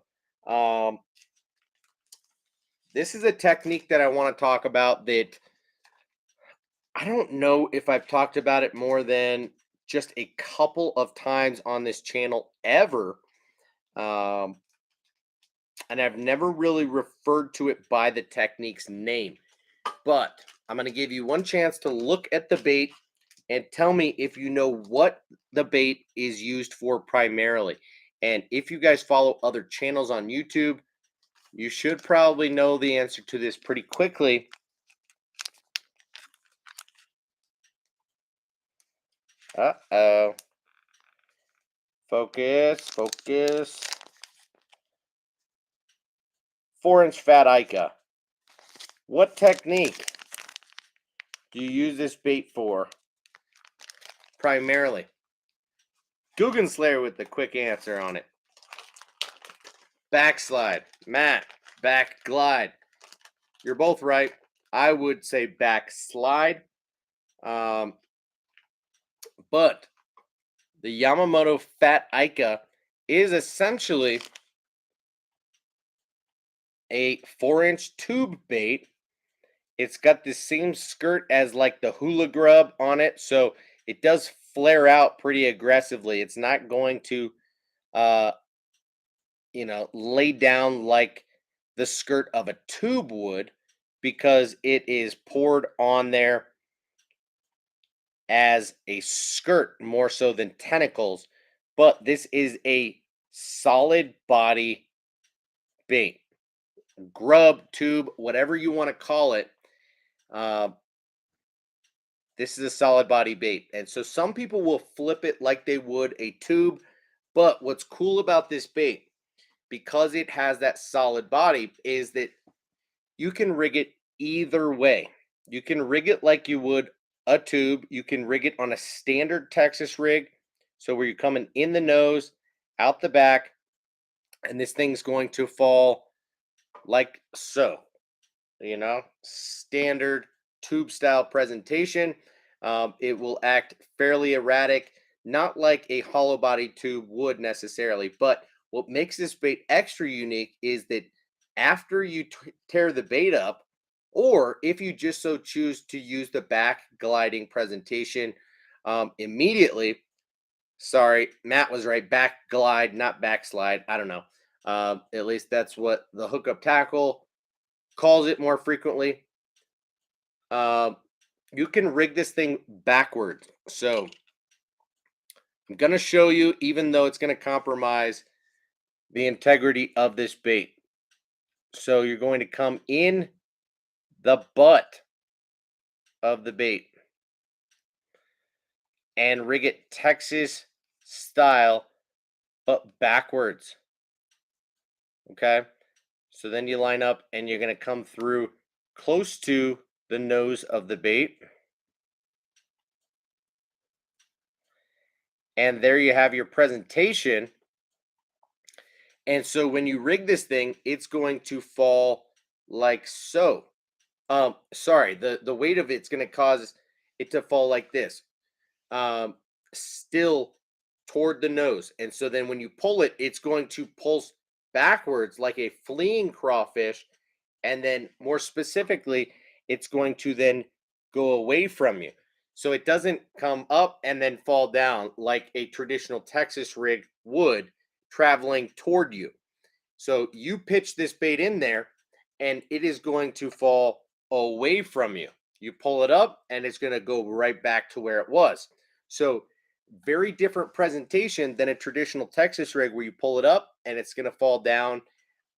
this is a technique that I want to talk about that I don't know if I've talked about it more than just a couple of times on this channel ever. Um, and I've never really referred to it by the technique's name. But I'm going to give you one chance to look at the bait and tell me if you know what the bait is used for primarily. And if you guys follow other channels on YouTube, you should probably know the answer to this pretty quickly. Uh-oh. Focus, focus. 4-inch fat Ica. What technique do you use this bait for primarily? Guggen Slayer with the quick answer on it. Backslide. Matt, back glide. You're both right. I would say backslide. But the Yamamoto Fat Ica is essentially a 4-inch tube bait. It's got the same skirt as like the hula grub on it, so it does flare out pretty aggressively. It's not going to uh lay down like the skirt of a tube would, because it is poured on there as a skirt more so than tentacles. But this is a solid body bait, grub, tube, whatever you want to call it. Uh, this is a solid body bait. And so some people will flip it like they would a tube. But what's cool about this bait, because it has that solid body, is that you can rig it either way. You can rig it like you would a tube. You can rig it on a standard Texas rig. So where you're coming in the nose, out the back, and this thing's going to fall like so. Standard tube style presentation. It will act fairly erratic, not like a hollow body tube would necessarily. But what makes this bait extra unique is that after you tear the bait up, or if you just so choose to use the back gliding presentation immediately, sorry, Matt was right, back glide, not backslide. I don't know. At least that's what the hookup tackle calls it more frequently. Uh, you can rig this thing backwards. So I'm going to show you, even though it's going to compromise the integrity of this bait. So you're going to come in the butt of the bait and rig it Texas style, but backwards. Okay. So then you line up and you're going to come through close to the nose of the bait. And there you have your presentation. And so when you rig this thing, it's going to fall like so. Sorry, the weight of it's going to cause it to fall like this. Um, still toward the nose. And so then when you pull it, it's going to pulse backwards like a fleeing crawfish. And then more specifically, it's going to then go away from you. So it doesn't come up and then fall down like a traditional Texas rig would, traveling toward you. So you pitch this bait in there and it is going to fall away from you. You pull it up and it's going to go right back to where it was. So very different presentation than a traditional Texas rig where you pull it up and it's going to fall down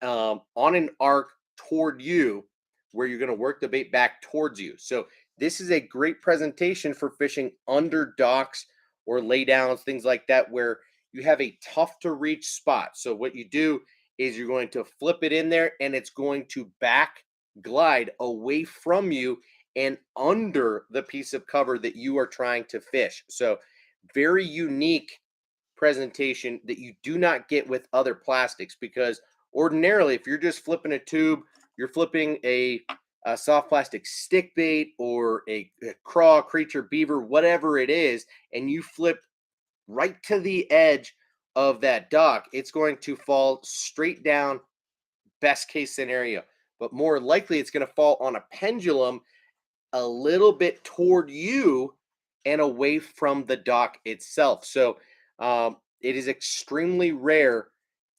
on an arc toward you, where you're going to work the bait back towards you. So this is a great presentation for fishing under docks or laydowns, things like that, where you have a tough to reach spot. So what you do is you're going to flip it in there and it's going to back glide away from you and under the piece of cover that you are trying to fish. So very unique presentation that you do not get with other plastics, because ordinarily if you're just flipping a tube, you're flipping a soft plastic stick bait or a craw, creature, beaver, whatever it is, and you flip right to the edge of that dock, it's going to fall straight down, best case scenario. But more likely, it's going to fall on a pendulum a little bit toward you and away from the dock itself. So it is extremely rare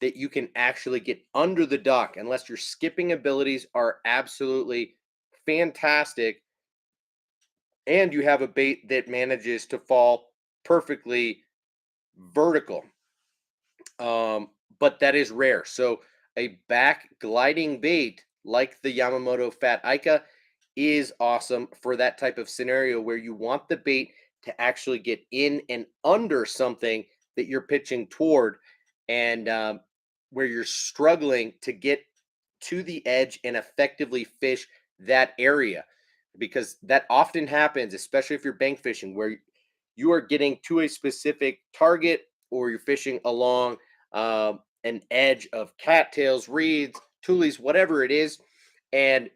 that you can actually get under the dock unless your skipping abilities are absolutely fantastic and you have a bait that manages to fall perfectly vertical. But that is rare. So a back gliding bait like the Yamamoto Fat Ica is awesome for that type of scenario where you want the bait to actually get in and under something that you're pitching toward, and where you're struggling to get to the edge and effectively fish that area, because that often happens, especially if you're bank fishing, where you are getting to a specific target or you're fishing along an edge of cattails, reeds, tules, whatever it is, and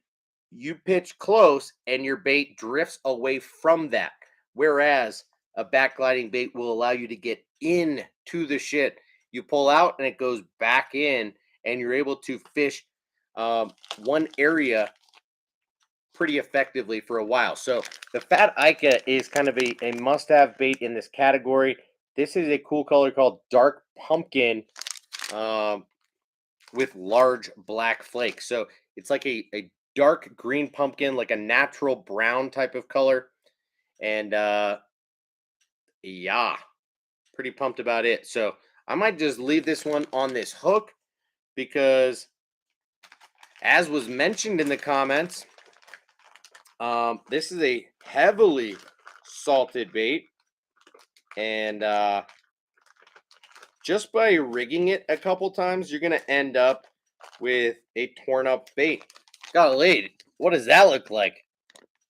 you pitch close and your bait drifts away from that. Whereas a backgliding bait will allow you to get in to the shit. You pull out and it goes back in, and you're able to fish one area pretty effectively for a while. So the Fat Ica is kind of a must-have bait in this category. This is a cool color called Dark Pumpkin um, with large black flakes. So it's like a dark green pumpkin, like a natural brown type of color. And yeah, pretty pumped about it. So I might just leave this one on this hook because, as was mentioned in the comments, this is a heavily salted bait, and just by rigging it a couple times, you're gonna end up with a torn up bait. Golly, what does that look like?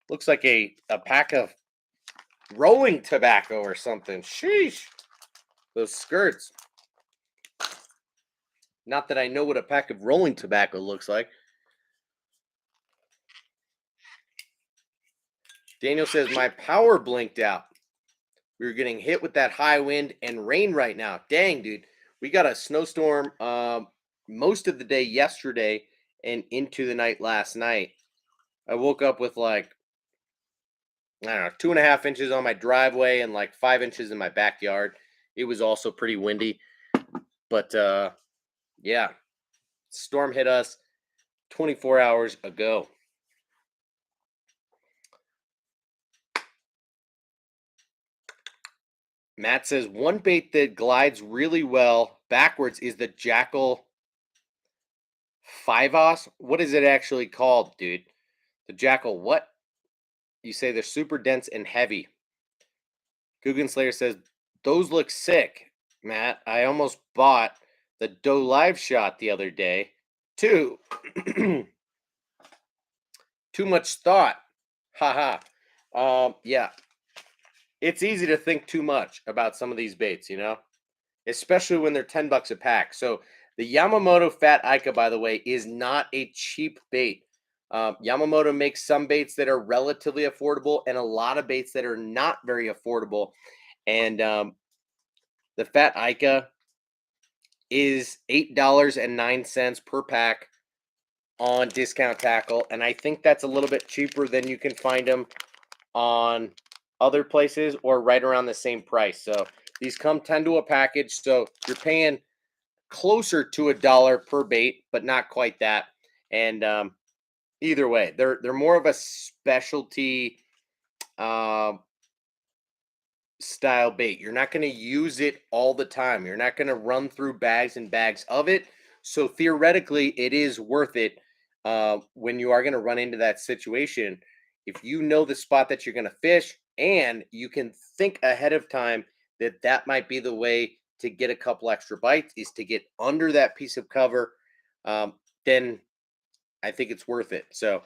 Looks like a pack of rolling tobacco or something. Sheesh, those skirts. Not that I know what a pack of rolling tobacco looks like. Daniel says my power blinked out. We were getting hit with that high wind and rain right now. Dang, dude. We got a snowstorm most of the day yesterday and into the night last night. I woke up with like, I don't know, 2.5 inches on my driveway and like 5 inches in my backyard. It was also pretty windy. But yeah. Storm hit us 24 hours ago. Matt says one bait that glides really well backwards is the Jackal 5-os. What is it actually called, dude? The Jackal what? You say they're super dense and heavy. Guggen Slayer says those look sick, Matt. I almost bought the Doe Live shot the other day. Too much thought. Haha. Yeah. It's easy to think too much about some of these baits, you know, especially when they're $10 a pack. So the Yamamoto Fat Ica, by the way, is not a cheap bait. Yamamoto makes some baits that are relatively affordable and a lot of baits that are not very affordable. And the Fat Ica is $8.09 per pack on Discount Tackle. And I think that's a little bit cheaper than you can find them on other places or right around the same price. So these come 10 to a package. So you're paying closer to $1 per bait, but not quite that. And either way, they're more of a specialty style bait. You're not going to use it all the time. You're not going to run through bags and bags of it. So theoretically, it is worth it when you are going to run into that situation. If you know the spot that you're going to fish and you can think ahead of time that that might be the way to get a couple extra bites is to get under that piece of cover, then I think it's worth it. So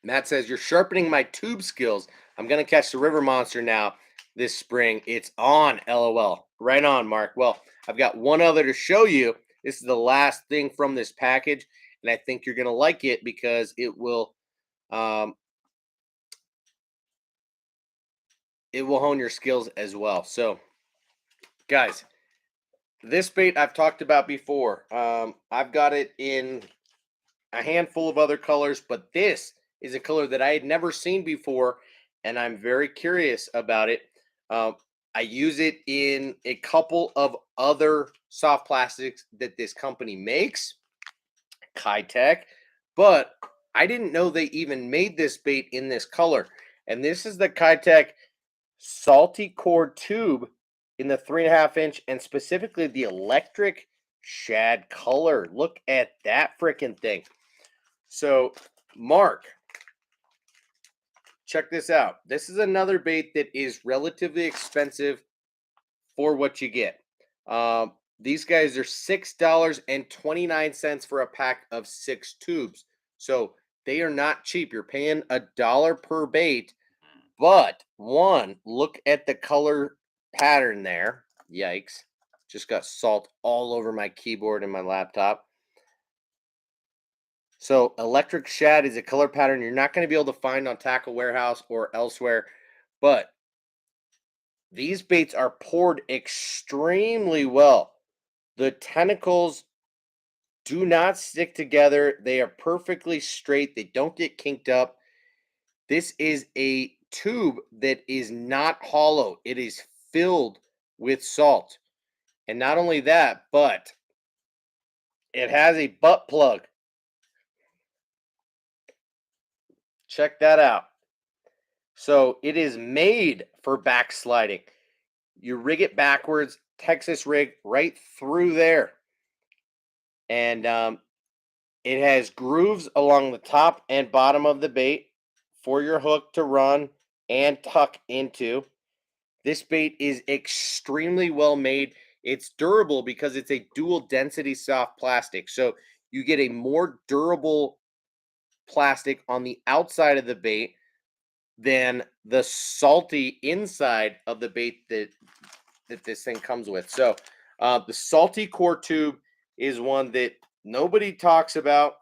Matt says, you're sharpening my tube skills. I'm going to catch the river monster now this spring. It's on, LOL. Right on, Mark. Well, I've got one other to show you. This is the last thing from this package, and I think you're going to like it because it will hone your skills as well. So, guys, this bait I've talked about before. I've got it in a handful of other colors, but this is a color that I had never seen before, and I'm very curious about it. I use it in a couple of other soft plastics that this company makes, Kitech, but I didn't know they even made this bait in this color. And this is the Kitech Salty Core Tube in the 3.5 inch, and specifically the electric shad color. Look at that freaking thing. So, Mark, check this out. This is another bait that is relatively expensive for what you get. These guys are $6.29 for a pack of 6 tubes. So they are not cheap. You're paying $1 per bait. But one, look at the color pattern there. Yikes. Just got salt all over my keyboard and my laptop. So electric shad is a color pattern you're not going to be able to find on Tackle Warehouse or elsewhere. But these baits are poured extremely well. The tentacles do not stick together. They are perfectly straight. They don't get kinked up. This is a tube that is not hollow. It is filled with salt. And not only that, but it has a butt plug. Check that out. So it is made for backsliding. You rig it backwards, Texas rig right through there. And it has grooves along the top and bottom of the bait for your hook to run and tuck into. This bait is extremely well made. It's durable because it's a dual density soft plastic. So you get a more durable plastic on the outside of the bait than the salty inside of the bait that this thing comes with. So the Salty Core Tube is one that nobody talks about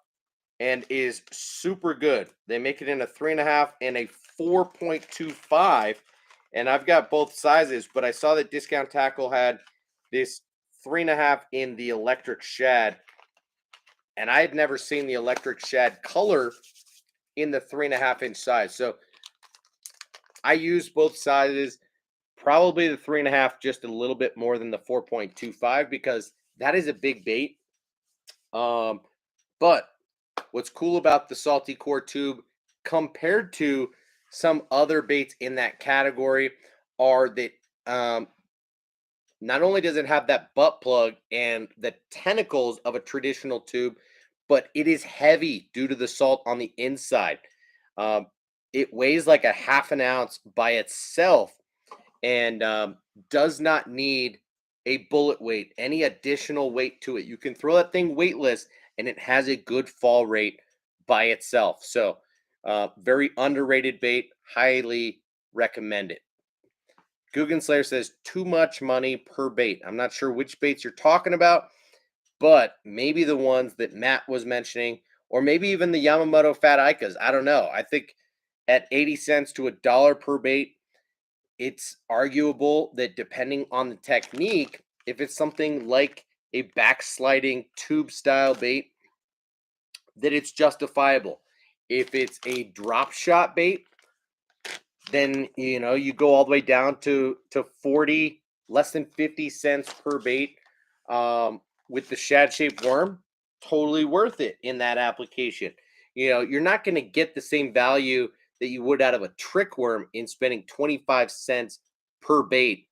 and is super good. They make it in a 3.5 and a 4.25, and I've got both sizes, but I saw that Discount Tackle had this 3.5 in the electric shad, and I had never seen the electric shad color in the 3.5 inch size. So I use both sizes. Probably the 3.5, just a little bit more than the 4.25 because that is a big bait. Um, but what's cool about the salty core tube compared to some other baits in that category are that um, not only does it have that butt plug and the tentacles of a traditional tube, but it is heavy due to the salt on the inside. Um, it weighs like a half an ounce by itself and does not need a bullet weight, any additional weight to it. You can throw that thing weightless and it has a good fall rate by itself. So, very underrated bait, highly recommend it. Guggen Slayer says too much money per bait. I'm not sure which baits you're talking about, but maybe the ones that Matt was mentioning, or maybe even the Yamamoto Fat Ikas. I don't know. I think at 80 cents to $1 per bait, it's arguable that depending on the technique, if it's something like a backsliding tube style bait, that it's justifiable. If it's a drop shot bait, then you go all the way down to 40, less than 50 cents per bait. With the shad shaped worm, totally worth it in that application. You're not going to get the same value that you would out of a trick worm in spending 25 cents per bait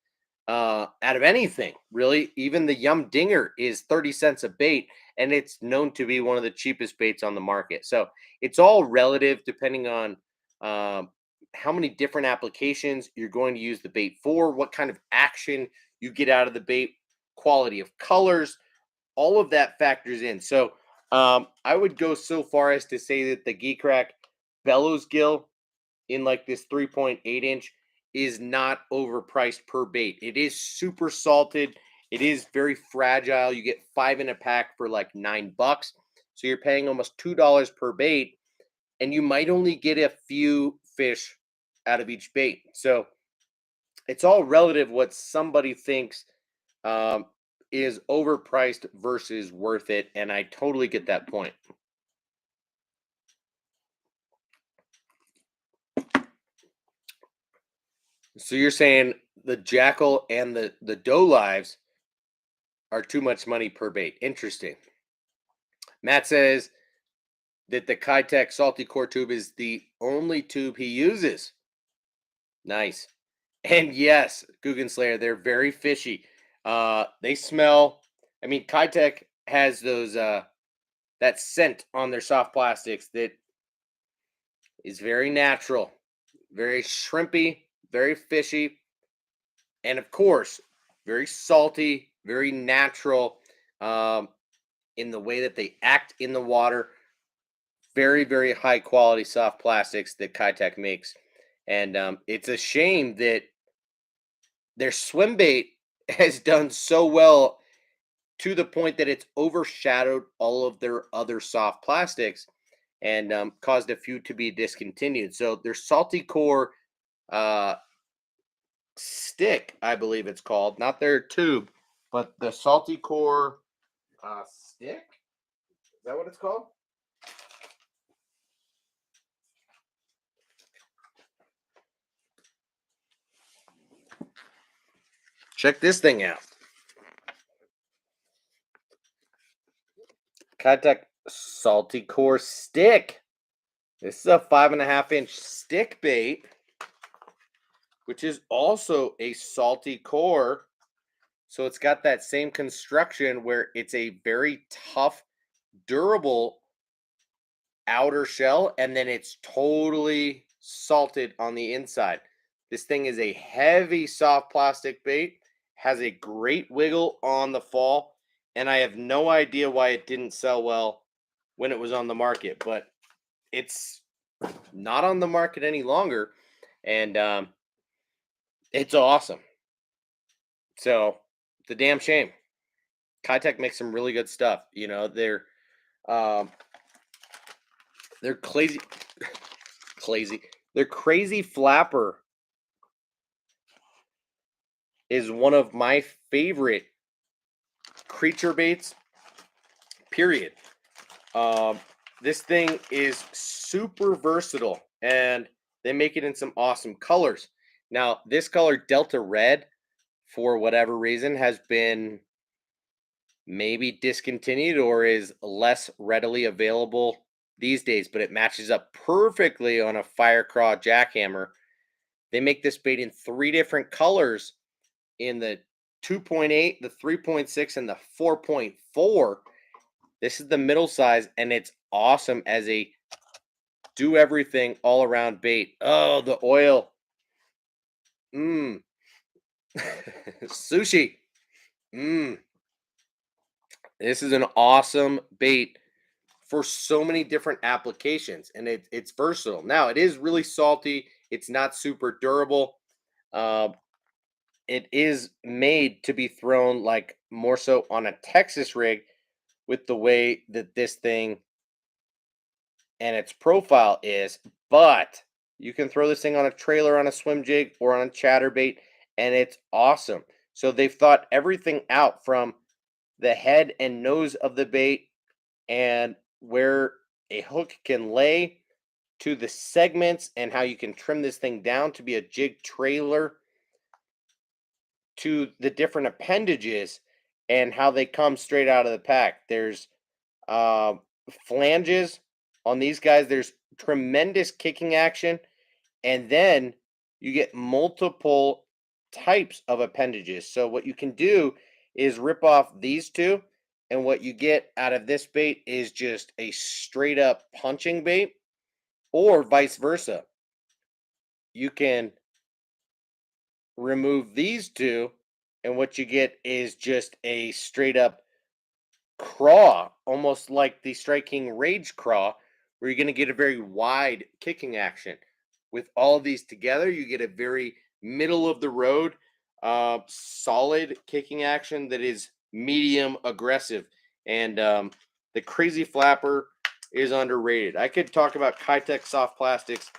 out of anything, really. Even the Yum Dinger is 30 cents a bait, and it's known to be one of the cheapest baits on the market. So it's all relative depending on um, how many different applications you're going to use the bait for, what kind of action you get out of the bait, quality of colors, all of that factors in. So I would go so far as to say that the Geek Rack bellows gill in like this 3.8 inch is not overpriced per bait. It is super salted. It is very fragile. You get 5 in a pack for like $9. So you're paying almost $2 per bait, and you might only get a few fish out of each bait. So it's all relative what somebody thinks um, is overpriced versus worth it. And I totally get that point. So you're saying the jackal and the doe lives are too much money per bait. Interesting. Matt says that the Kitech salty core tube is the only tube he uses. Nice. And yes, Guggen Slayer, they're very fishy. They smell. I mean, Kitech has those that scent on their soft plastics that is very natural, very shrimpy, very fishy, and of course, very salty, very natural um, in the way that they act in the water. Very, very high quality soft plastics that Kitech makes. And it's a shame that their swim bait has done so well to the point that it's overshadowed all of their other soft plastics and caused a few to be discontinued. So their salty core uh, stick, I believe it's called, not their tube, but the salty core stick. Is that what it's called? Check this thing out. Kitech salty core stick. This is a 5.5 inch stick bait, which is also a salty core. So it's got that same construction where it's a very tough, durable outer shell, and then it's totally salted on the inside. This thing is a heavy soft plastic bait, has a great wiggle on the fall, and I have no idea why it didn't sell well when it was on the market, but it's not on the market any longer, and it's awesome. So it's a damn shame. Kitech makes some really good stuff. Um, they're crazy, crazy. Their crazy flapper is one of my favorite creature baits. Period. Um, this thing is super versatile, and they make it in some awesome colors. Now, this color, Delta Red, for whatever reason, has been maybe discontinued or is less readily available these days, but it matches up perfectly on a Firecraw jackhammer. They make this bait in three different colors, in the 2.8, the 3.6, and the 4.4. This is the middle size, and it's awesome as a do everything all around bait. Oh, the oil. Mmm. Sushi. Mmm. This is an awesome bait for so many different applications, and it's versatile. Now, it is really salty. It's not super durable. Uh, it is made to be thrown like more so on a Texas rig, with the way that this thing and its profile is, but you can throw this thing on a trailer, on a swim jig, or on a chatterbait, and it's awesome. So they've thought everything out, from the head and nose of the bait and where a hook can lay, to the segments and how you can trim this thing down to be a jig trailer, to the different appendages and how they come straight out of the pack. There's uh, flanges on these guys. There's tremendous kicking action, and then you get multiple types of appendages. So what you can do is rip off these two, and what you get out of this bait is just a straight up punching bait, or vice versa. You can remove these two, and what you get is just a straight up craw, almost like the Strike King Rage craw, where you're going to get a very wide kicking action. With all of these together, you get a very middle of the road, solid kicking action that is medium aggressive. And the Crazy Flapper is underrated. I could talk about Kitech soft plastics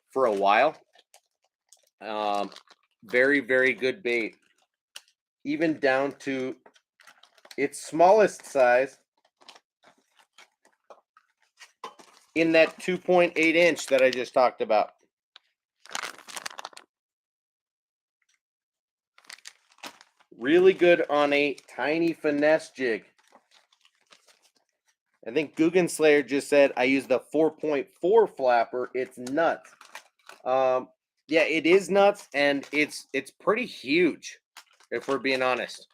for a while. Very, very good bait, even down to its smallest size, in that 2.8 inch that I just talked about. Really good on a tiny finesse jig. I think Guggen Slayer just said I use the 4.4 flapper. It's nuts. Yeah, it is nuts, and it's pretty huge, if we're being honest.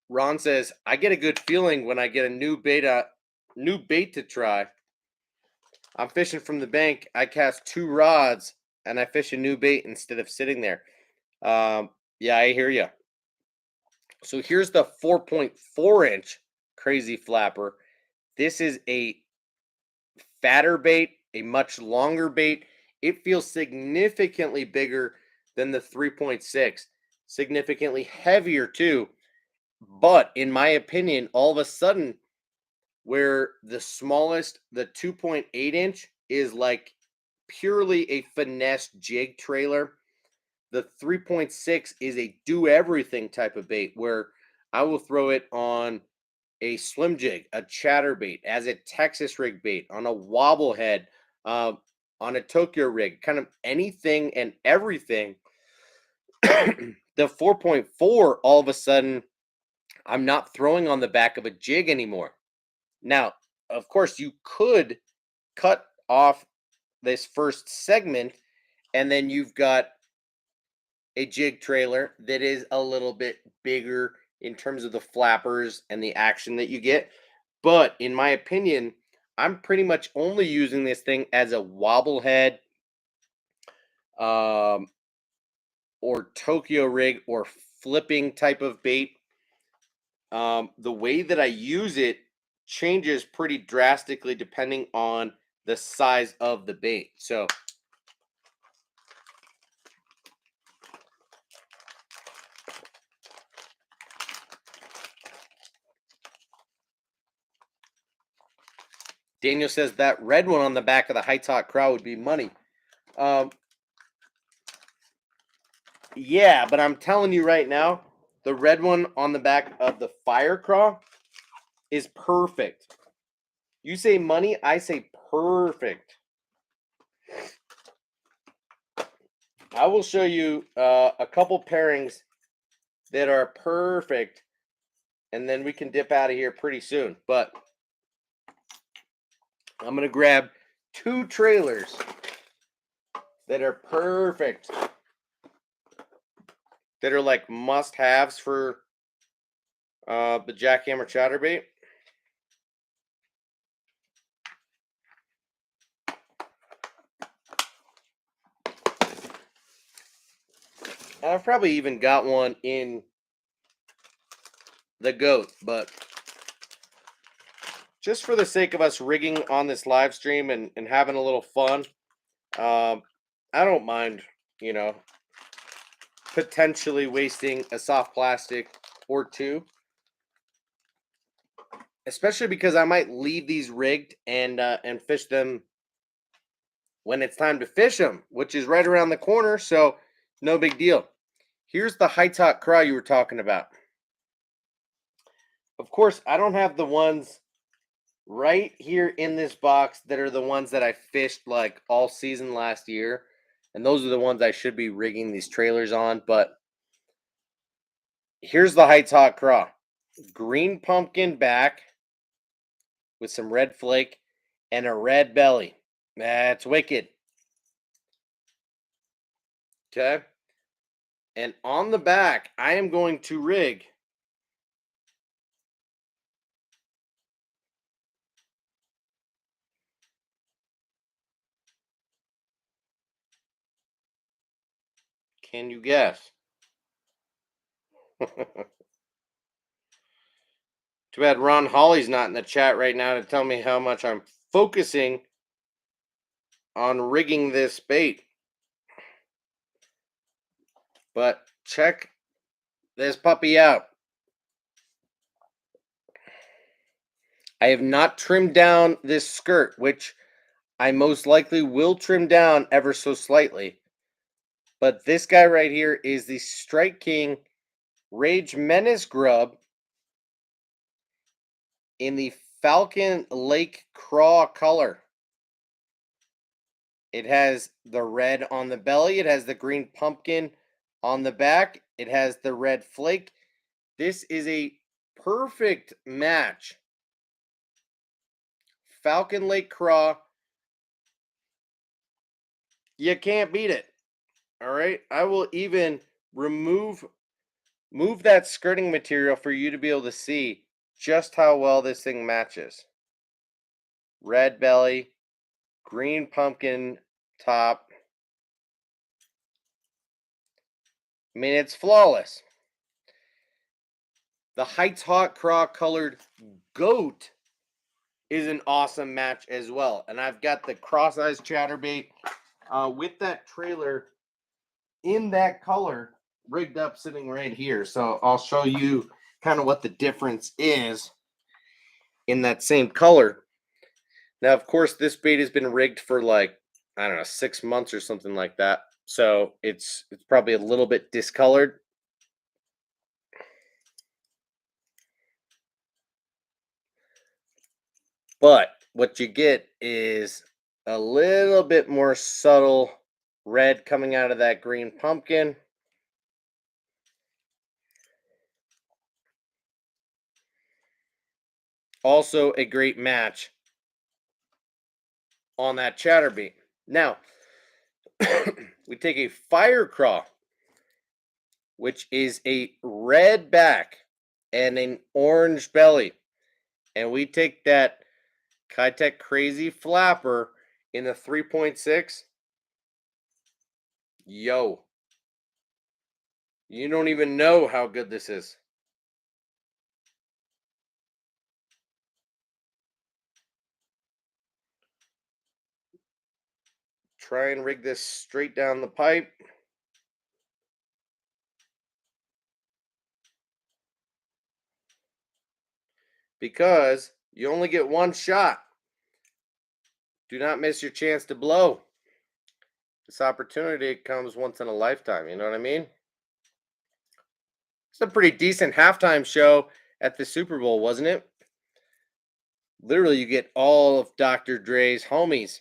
Ron says, I get a good feeling when I get a new bait to try. I'm fishing from the bank. I cast 2 rods and I fish a new bait instead of sitting there. Yeah, I hear you. So here's the 4.4 inch Crazy Flapper. This is a fatter bait, a much longer bait. It feels significantly bigger than the 3.6, significantly heavier too. But in my opinion, all of a sudden, where the smallest, the 2.8 inch, is like purely a finesse jig trailer, the 3.6 is a do everything type of bait, where I will throw it on a slim jig, a chatterbait, as a Texas rig bait, on a wobble head, uh, on a Tokyo rig, kind of anything and everything. The 4.4, all of a sudden, I'm not throwing on the back of a jig anymore. Now, of course, you could cut off this first segment, and then you've got a jig trailer that is a little bit bigger in terms of the flappers and the action that you get. But in my opinion, I'm pretty much only using this thing as a wobble head, um, or Tokyo rig, or flipping type of bait. The way that I use it changes pretty drastically depending on the size of the bait. So Daniel says that red one on the back of the High Top Crow would be money. Um, yeah, but I'm telling you right now, the red one on the back of the Firecraw is perfect. You say money, I say perfect. I will show you a couple pairings that are perfect, and then we can dip out of here pretty soon. But I'm going to grab two trailers that are perfect, that are like must-haves for the jackhammer chatterbait. I've probably even got one in the goat, but just for the sake of us rigging on this live stream and having a little fun, I don't mind, you know, potentially wasting a soft plastic or two, especially because I might leave these rigged and fish them when it's time to fish them, which is right around the corner. So no big deal. Here's the high top craw you were talking about. Of course, I don't have the ones right here in this box that are the ones that I fished like all season last year. And those are the ones I should be rigging these trailers on. But here's the Heights Hot Craw. Green pumpkin back with some red flake and a red belly. That's wicked. Okay. And on the back, I am going to rig can you guess? Too bad Ron Holly's not in the chat right now to tell me how much I'm focusing on rigging this bait. But check this puppy out. I have not trimmed down this skirt, which I most likely will trim down ever so slightly. But this guy right here is the Strike King Rage Menace Grub in the Falcon Lake Craw color. It has the red on the belly. It has the green pumpkin on the back. It has the red flake. This is a perfect match. Falcon Lake Craw. You can't beat it. All right. I will even move that skirting material for you to be able to see just how well this thing matches. Red belly, green pumpkin top. I mean, it's flawless. The Heights Hot Craw colored goat is an awesome match as well. And I've got the cross-eyes chatterbait with that trailer in that color rigged up sitting right here. So I'll show you kind of what the difference is in that same color. Now, of course, this bait has been rigged for like, I don't know, 6 months or something like that. So it's probably a little bit discolored. But what you get is a little bit more subtle red coming out of that green pumpkin. Also a great match on that chatterbait. Now, we take a fire craw, which is a red back and an orange belly. And we take that Kitech Crazy Flapper in the 3.6. Yo. You don't even know how good this is. Try and rig this straight down the pipe. Because you only get one shot. Do not miss your chance to blow. This opportunity comes once in a lifetime, you know what I mean? It's a pretty decent halftime show at the Super Bowl, wasn't it? Literally, you get all of Dr. Dre's homies.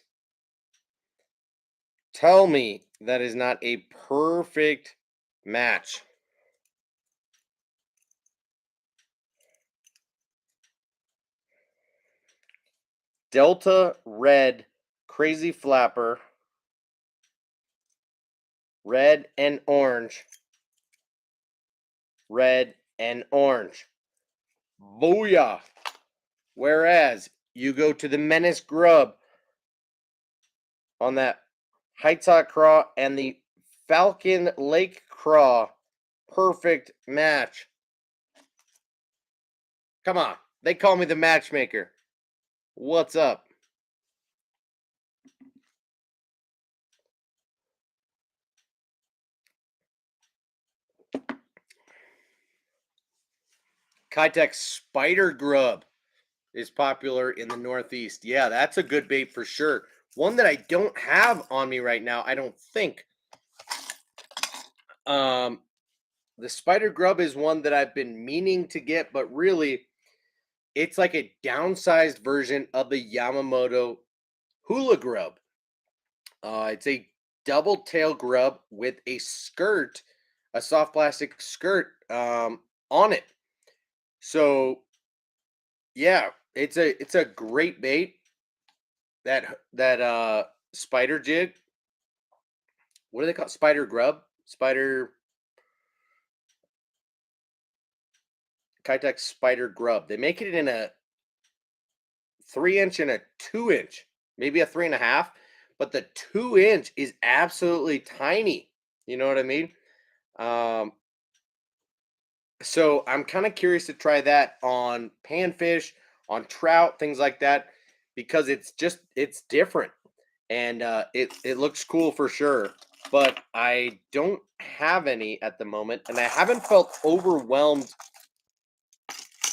Tell me that is not a perfect match. Delta Red Crazy Flapper, red and orange, red and orange. Booyah! Whereas you go to the Menace Grub on that Heights Hot Craw and the Falcon Lake Craw. Perfect match. Come on. They call me the matchmaker. What's up? Kitech Spider Grub is popular in the Northeast. Yeah, that's a good bait for sure. One that I don't have on me right now, I don't think. Um, the Spider Grub is one that I've been meaning to get, but really, it's like a downsized version of the Yamamoto Hula Grub. It's a double tail grub with a skirt, a soft plastic skirt on it. So yeah, it's a great bait. That spider jig. What do they call it? Spider grub? Spider Kitech spider grub. They make it in a 3 inch and a 2 inch, maybe a 3.5. But the 2 inch is absolutely tiny. You know what I mean? Um, so I'm kind of curious to try that on panfish, on trout, things like that, because it's different and it looks cool for sure. But I don't have any at the moment, and I haven't felt overwhelmed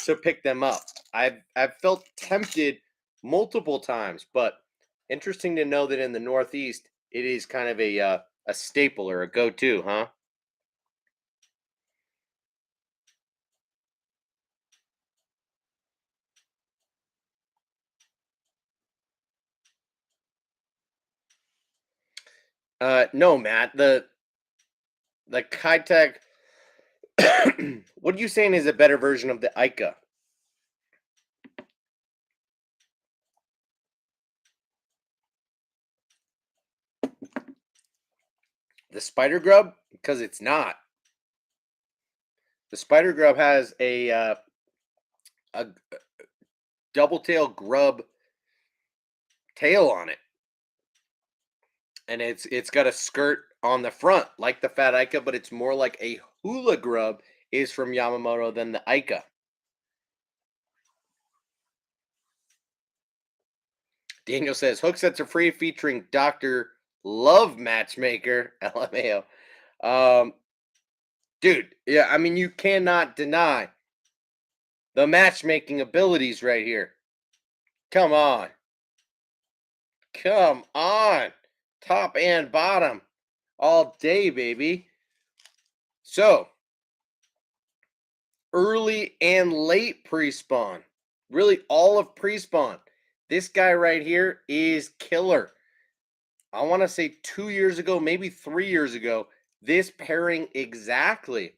to pick them up. I've felt tempted multiple times, but interesting to know that in the Northeast it is kind of a staple or a go-to, huh? No, Matt. The Kitech. What are you saying is a better version of the Ica? The Spider Grub? Because it's not. The Spider Grub has a double tail grub tail on it, and it's got a skirt on the front like the Fat Ica, but it's more like a hula grub is from Yamamoto than the Ica. Daniel says Hooksets are free featuring Doctor Love Matchmaker. LMAO. Um, dude, yeah, I mean you cannot deny the matchmaking abilities right here. Come on. Come on. Top and bottom. All day, baby. So, early and late pre-spawn. Really all of pre-spawn. This guy right here is killer. I want to say 2 years ago, maybe 3 years ago, this pairing exactly,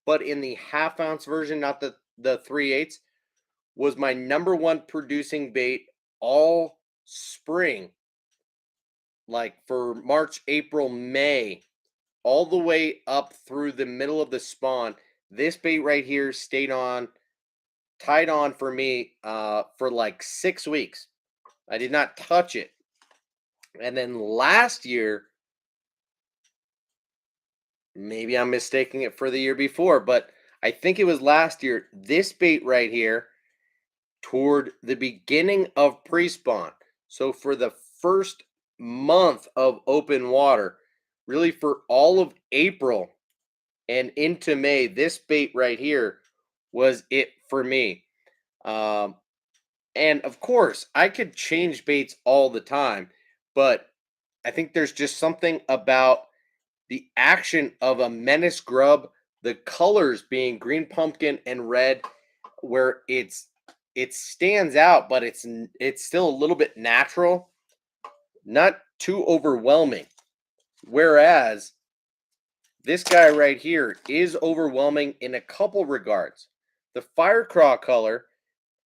but in the half ounce version, not the 3/8, was my number one producing bait all spring, like for March, April, May, all the way up through the middle of the spawn. This bait right here stayed on, tied on for me for like 6 weeks. I did not touch it. And then last year, maybe I'm mistaking it for the year before, but I think it was last year. This bait right here, toward the beginning of pre spawn. So for the first month of open water, really for all of April and into May, this bait right here was it for me. Um, and of course, I could change baits all the time, but I think there's just something about the action of a menace grub, the colors being green pumpkin and red, where it's it stands out, but it's still a little bit natural, not too overwhelming. Whereas this guy right here is overwhelming in a couple regards. The Firecraw color,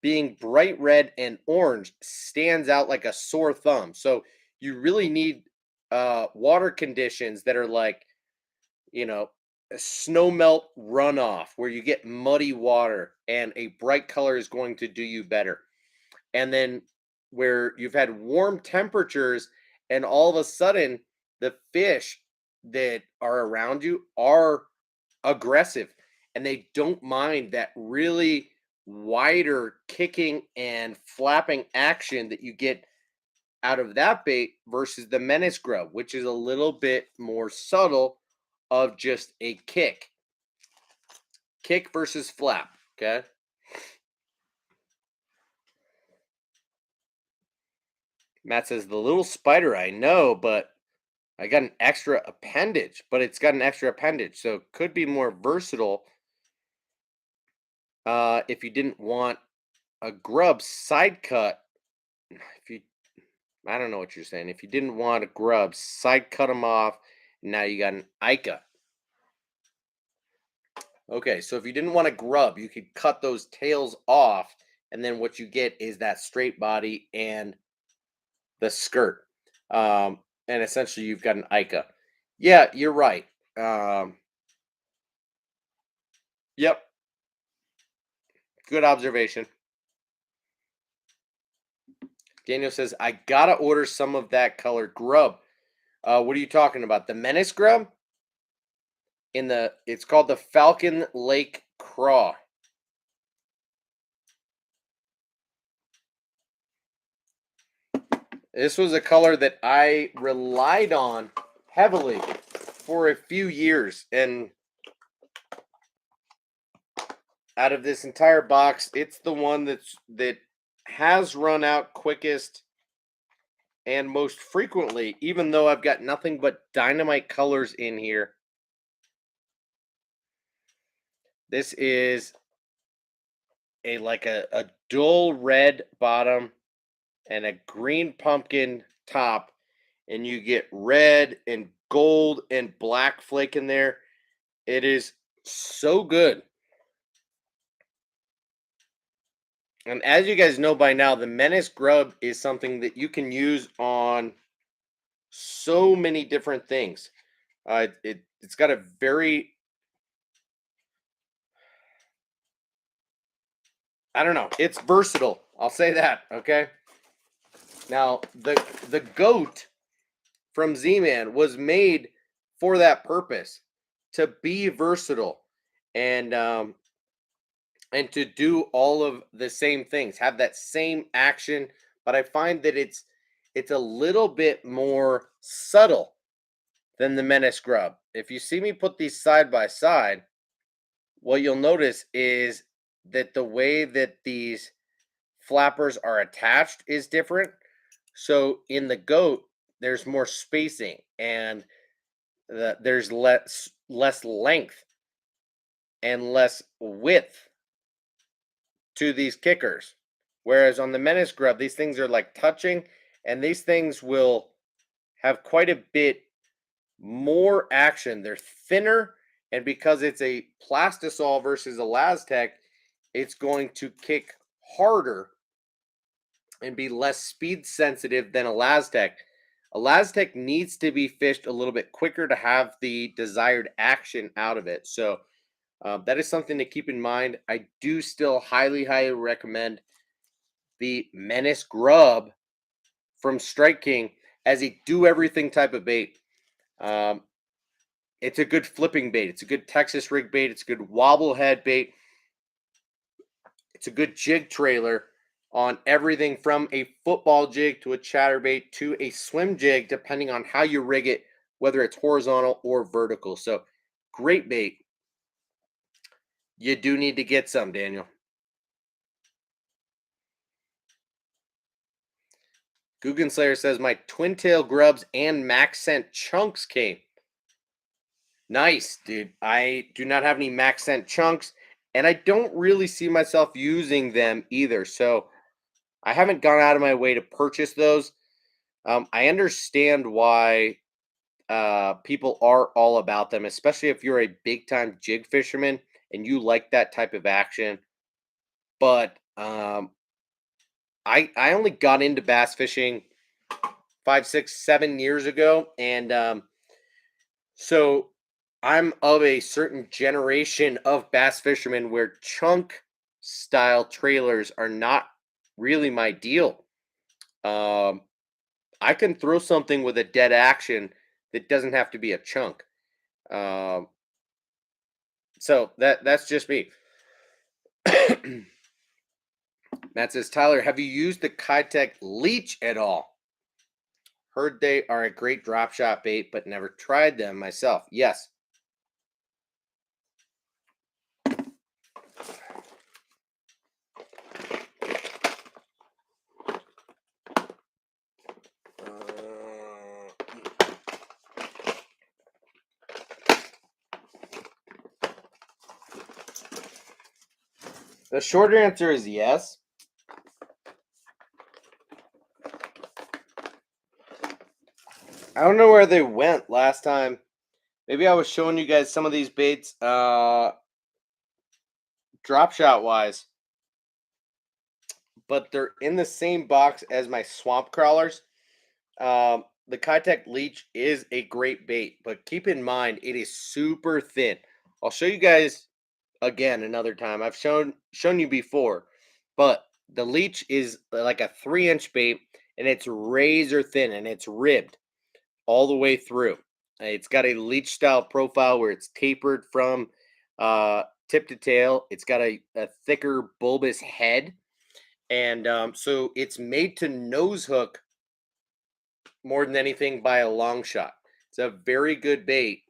being bright red and orange, stands out like a sore thumb. So you really need water conditions that are like, you know, a snow melt runoff where you get muddy water, and a bright color is going to do you better. And then where you've had warm temperatures and all of a sudden the fish that are around you are aggressive, and they don't mind that really wider kicking and flapping action that you get out of that bait versus the menace grub, which is a little bit more subtle of just a kick versus flap. Okay. Matt says the little spider, I know, but I got an extra appendage, but it's got an extra appendage, so it could be more versatile if you didn't want a grub side cut. If you, I don't know what you're saying. If you didn't want a grub side cut them off, now you got an Ica. Okay, so if you didn't want a grub, you could cut those tails off, and then what you get is that straight body and the skirt. And essentially you've got an Ica. Yeah, you're right. Um, yep, good observation. Daniel says, I gotta order some of that colored grub. What are you talking about? The menace grub? It's called the Falcon Lake Craw. This was a color that I relied on heavily for a few years, and out of this entire box, it's the one that has run out quickest and most frequently, even though I've got nothing but dynamite colors in here. This is a dull red bottom and a green pumpkin top, and you get red and gold and black flake in there. It is so good. And as you guys know by now, the menace grub is something that you can use on so many different things. It's got a very, I don't know, it's versatile. I'll say that. Okay. Now the goat from Z-Man was made for that purpose, to be versatile and to do all of the same things, have that same action, but I find that it's a little bit more subtle than the menace grub. If you see me put these side by side, what you'll notice is that the way that these flappers are attached is different. So in the goat, there's more spacing, and there's less length and less width to these kickers. Whereas on the menace grub, these things are like touching, and these things will have quite a bit more action. They're thinner, and because it's a plastisol versus a Laztec, it's going to kick harder and be less speed sensitive than a Laztec. A Laztec needs to be fished a little bit quicker to have the desired action out of it. So that is something to keep in mind. I do still highly, highly recommend the Menace Grub from Strike King as a do everything type of bait. It's a good flipping bait. It's a good Texas rig bait. It's a good wobble head bait. It's a good jig trailer on everything from a football jig to a chatterbait to a swim jig, depending on how you rig it, whether it's horizontal or vertical. So great bait. You do need to get some, Daniel. Guggen Slayer says my twin tail grubs and max scent chunks came. Nice, dude. I do not have any max scent chunks, and I don't really see myself using them either. So I haven't gone out of my way to purchase those. I understand why people are all about them, especially if you're a big time jig fisherman and you like that type of action. But I only got into bass fishing 5, 6, 7 years ago, and so I'm of a certain generation of bass fishermen where chunk style trailers are not really my deal. Um, I can throw something with a dead action that doesn't have to be a chunk. Um, so that's just me. Matt says, Tyler, have you used the Kitech leech at all? Heard they are a great drop shot bait, but never tried them myself. Yes. The short answer is yes. I don't know where they went last time. Maybe I was showing you guys some of these baits drop shot wise, but they're in the same box as my swamp crawlers. The Kitech leech is a great bait, but keep in mind it is super thin. I'll show you guys again another time. I've shown you before, but the leech is like a 3-inch bait, and it's razor thin and it's ribbed all the way through. It's got a leech style profile where it's tapered from tip to tail. It's got a thicker bulbous head, and so it's made to nose hook more than anything by a long shot. It's a very good bait,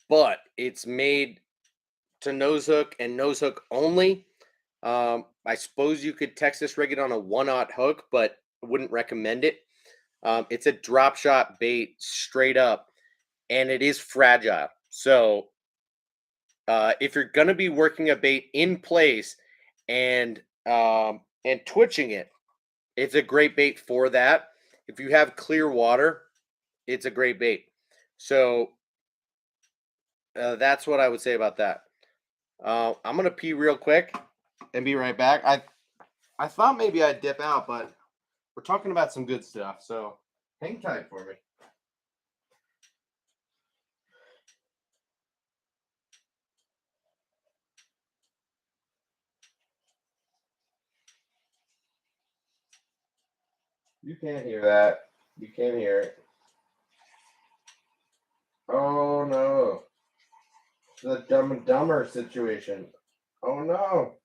but it's made to nose hook and nose hook only. I suppose you could Texas rig it on a 1/0 hook, but I wouldn't recommend it. It's a drop shot bait straight up, and it is fragile. So if you're gonna be working a bait in place and twitching it, it's a great bait for that. If you have clear water, it's a great bait. So that's what I would say about that. I'm gonna pee real quick and be right back. I thought maybe I'd dip out, but we're talking about some good stuff, so hang tight for me. You can't hear that. You can't hear it. Oh no. The Dumb and Dumber situation. Oh no.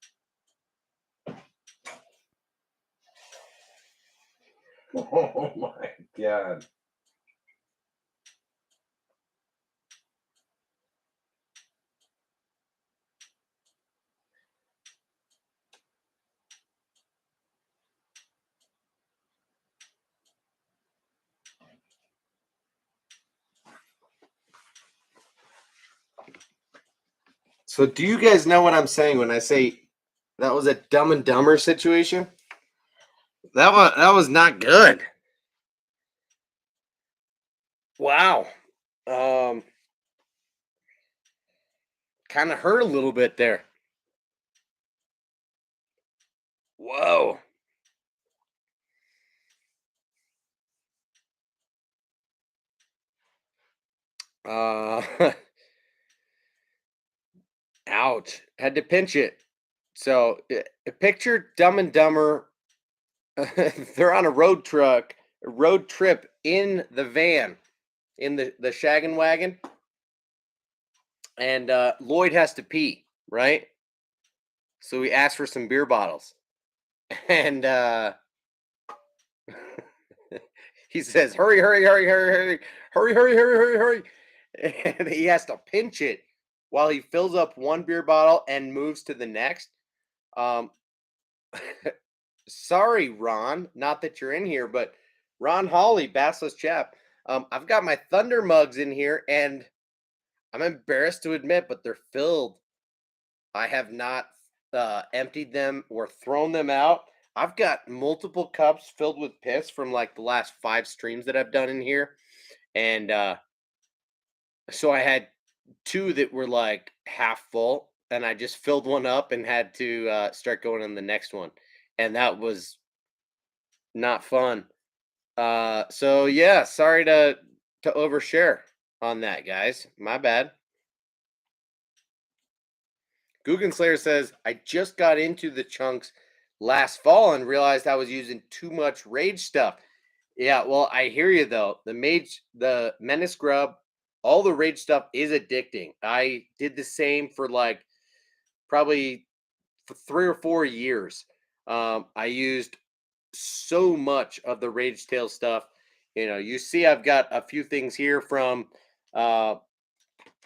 Oh my god. So do you guys know what I'm saying when I say that was a Dumb and Dumber situation? That was not good. Wow. Um Kind of hurt a little bit there. Whoa. Uh ouch. Had to pinch it. So picture Dumb and Dumber. They're on a road trip in the van, in the shaggin' wagon, and Lloyd has to pee, right? So he asks for some beer bottles, and he says, "Hurry, hurry, hurry, hurry, hurry, hurry, hurry, hurry, hurry, hurry!" And he has to pinch it while he fills up one beer bottle and moves to the next. Um, Sorry, Ron, not that you're in here, but Ron Hawley, Bassless chap. I've got my Thunder mugs in here, and I'm embarrassed to admit, but they're filled I have not emptied them or thrown them out. I've got multiple cups filled with piss from like the last 5 streams that I've done in here. And so I had two that were like half full, and I just filled one up and had to start going on the next one. And that was not fun. So yeah, sorry to overshare on that, guys. My bad. Guggen Slayer says, I just got into the chunks last fall and realized I was using too much rage stuff. Yeah, well, I hear you though. The menace grub, all the rage stuff is addicting. I did the same for like probably for 3 or 4 years. I used so much of the rage tail stuff. You see, I've got a few things here from uh,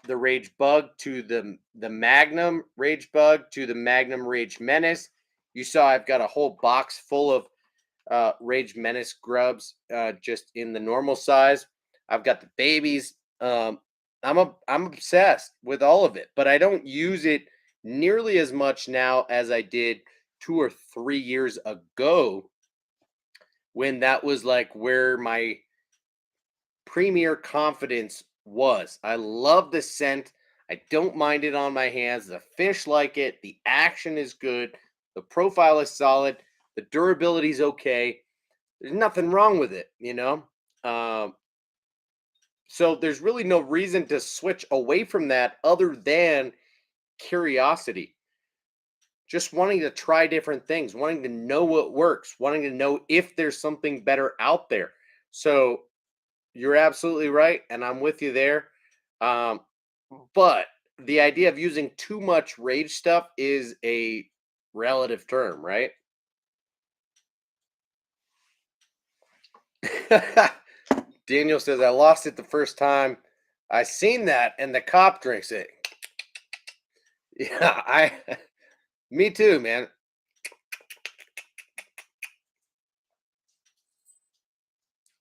the Rage Bug to the Magnum Rage Bug to the Magnum Rage Menace. You saw I've got a whole box full of Rage Menace grubs, just in the normal size. I've got the babies. I'm obsessed with all of it, but I don't use it nearly as much now as I did 2 or 3 years ago, when that was like where my premier confidence was. I love the scent. I don't mind it on my hands. The fish like it. The action is good. The profile is solid. The durability is okay. There's nothing wrong with it. Um, so there's really no reason to switch away from that other than curiosity. Just wanting to try different things, wanting to know what works, wanting to know if there's something better out there. So you're absolutely right, and I'm with you there. Um, but the idea of using too much rage stuff is a relative term, right? Daniel says, I lost it the first time. I seen that, and the cop drinks it. Yeah, me too, man.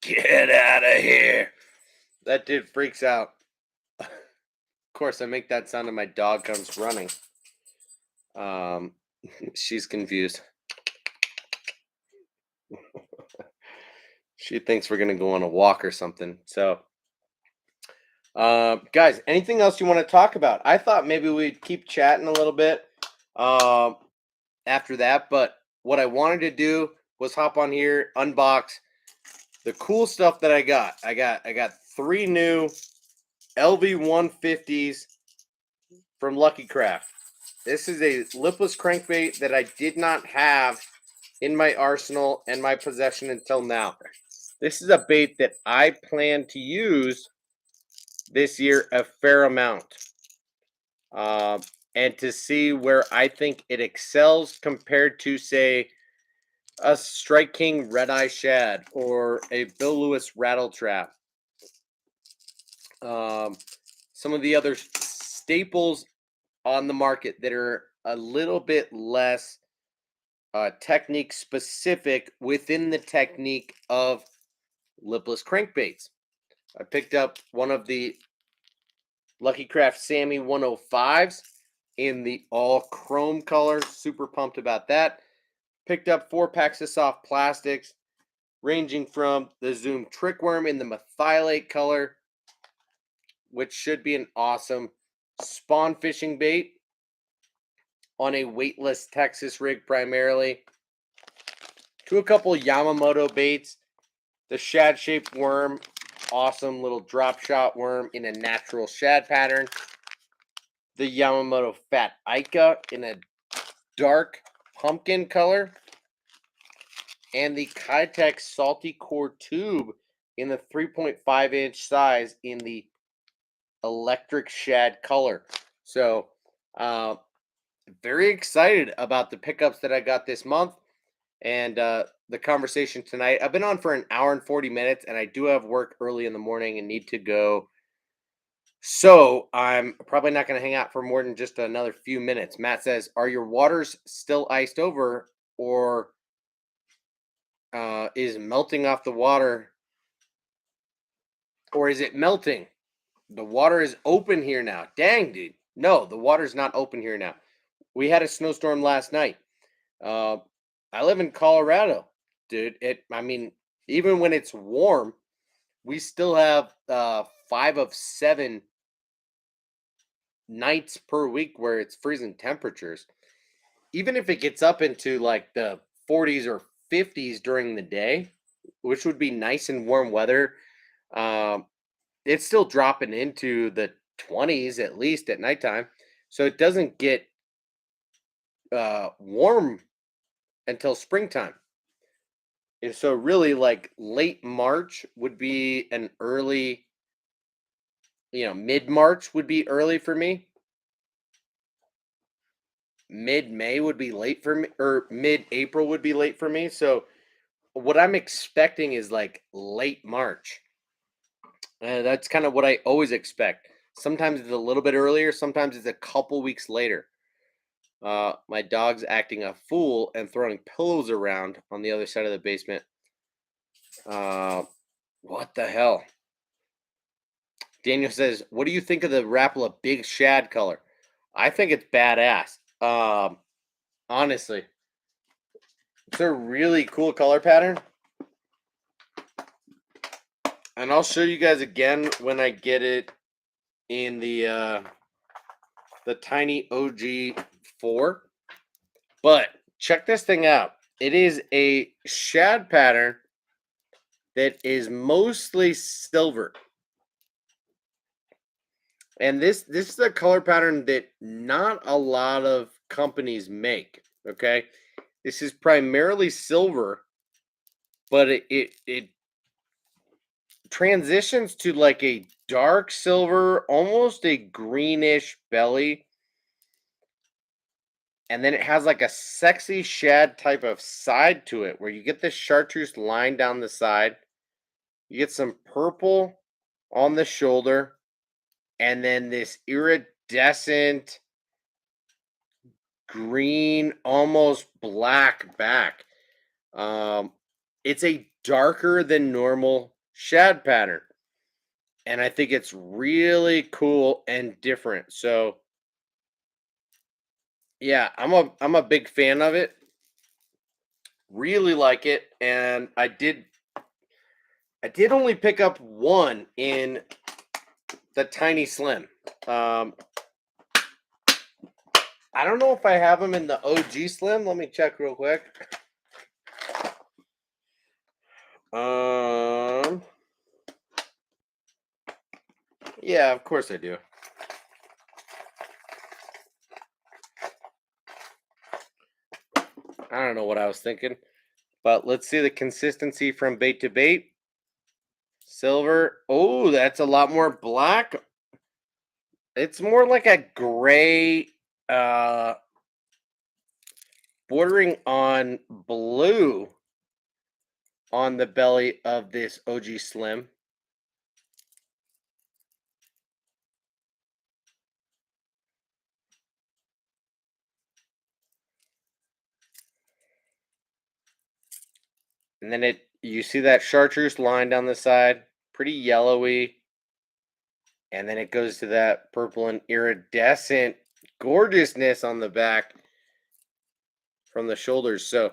Get out of here. That dude freaks out. Of course, I make that sound and my dog comes running. Um, she's confused. She thinks we're gonna go on a walk or something. So, guys, anything else you want to talk about? I thought maybe we'd keep chatting a little bit um, after that, but what I wanted to do was hop on here, unbox the cool stuff that I got. I got 3 new LV150s from Lucky Craft. This is a lipless crankbait that I did not have in my arsenal and my possession until now. This is a bait that I plan to use this year a fair amount, um, and to see where I think it excels compared to, say, a Strike King Red Eye Shad or a Bill Lewis Rattle Trap. Um, some of the other staples on the market that are a little bit less technique specific within the technique of lipless crankbaits. I picked up one of the Lucky Craft Sammy 105s in the all chrome color. Super pumped about that. Picked up 4 packs of soft plastics, ranging from the Zoom Trickworm in the methylate color, which should be an awesome spawn fishing bait on a weightless Texas rig primarily, to a couple Yamamoto baits. The shad shaped worm, awesome little drop shot worm in a natural shad pattern. The Yamamoto Fat Ica in a dark pumpkin color. And the Kitech Salty Core Tube in the 3.5-inch size in the electric shad color. So, very excited about the pickups that I got this month and the conversation tonight. I've been on for an hour and 40 minutes, and I do have work early in the morning and need to go. So I'm probably not going to hang out for more than just another few minutes. Matt says, are your waters still iced over, or is melting off the water, or is it melting? The water is open here now. Dang, dude. No, the water's not open here now. we had a snowstorm last night. Uh, I live in Colorado, dude. I mean, even when it's warm, we still have 5 of 7 nights per week where it's freezing temperatures. Even if it gets up into like the 40s or 50s during the day, which would be nice and warm weather, um, it's still dropping into the 20s at least at nighttime. So it doesn't get warm until springtime. And so really like late March would be an early, mid March would be early for me. Mid May would be late for me, or mid April would be late for me. So what I'm expecting is like late March. That's kind of what I always expect. Sometimes it's a little bit earlier, sometimes it's a couple weeks later. My dog's acting a fool and throwing pillows around on the other side of the basement. Uh, what the hell? Daniel says, "What do you think of the Rapala Big Shad color?" I think it's badass. Honestly, it's a really cool color pattern, and I'll show you guys again when I get it in the tiny OG 4. But check this thing out. It is a shad pattern that is mostly silver. And this is a color pattern that not a lot of companies make. Okay. This is primarily silver, but it transitions to like a dark silver, almost a greenish belly. And then it has like a sexy shad type of side to it where you get this chartreuse line down the side. You get some purple on the shoulder, and then this iridescent green, almost black back. Um, it's a darker than normal shad pattern, and I think it's really cool and different. So, yeah, I'm a big fan of it. Really like it, and I did only pick up one in the Tiny Slim. Um, I don't know if I have them in the OG Slim. Let me check real quick. Um, yeah, of course I do. I don't know what I was thinking, but let's see the consistency from bait to bait. Silver. Oh, that's a lot more black. It's more like a gray, uh, bordering on blue on the belly of this OG Slim. And then you see that chartreuse line down the side, pretty yellowy. And then it goes to that purple and iridescent gorgeousness on the back from the shoulders. So,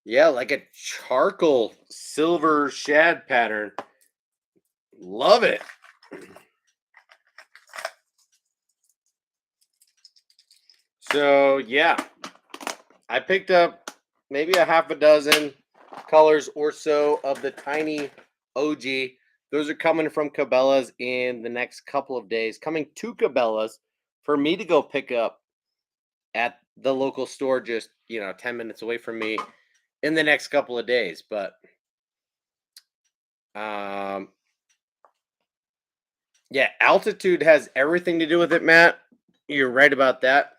yeah, like a charcoal silver shad pattern. Love it. So, yeah, I picked up maybe a half a dozen colors or so of the tiny OG. Those are coming from Cabela's in the next couple of days, coming to Cabela's for me to go pick up at the local store just, 10 minutes away from me in the next couple of days. But um yeah, altitude has everything to do with it, Matt. You're right about that.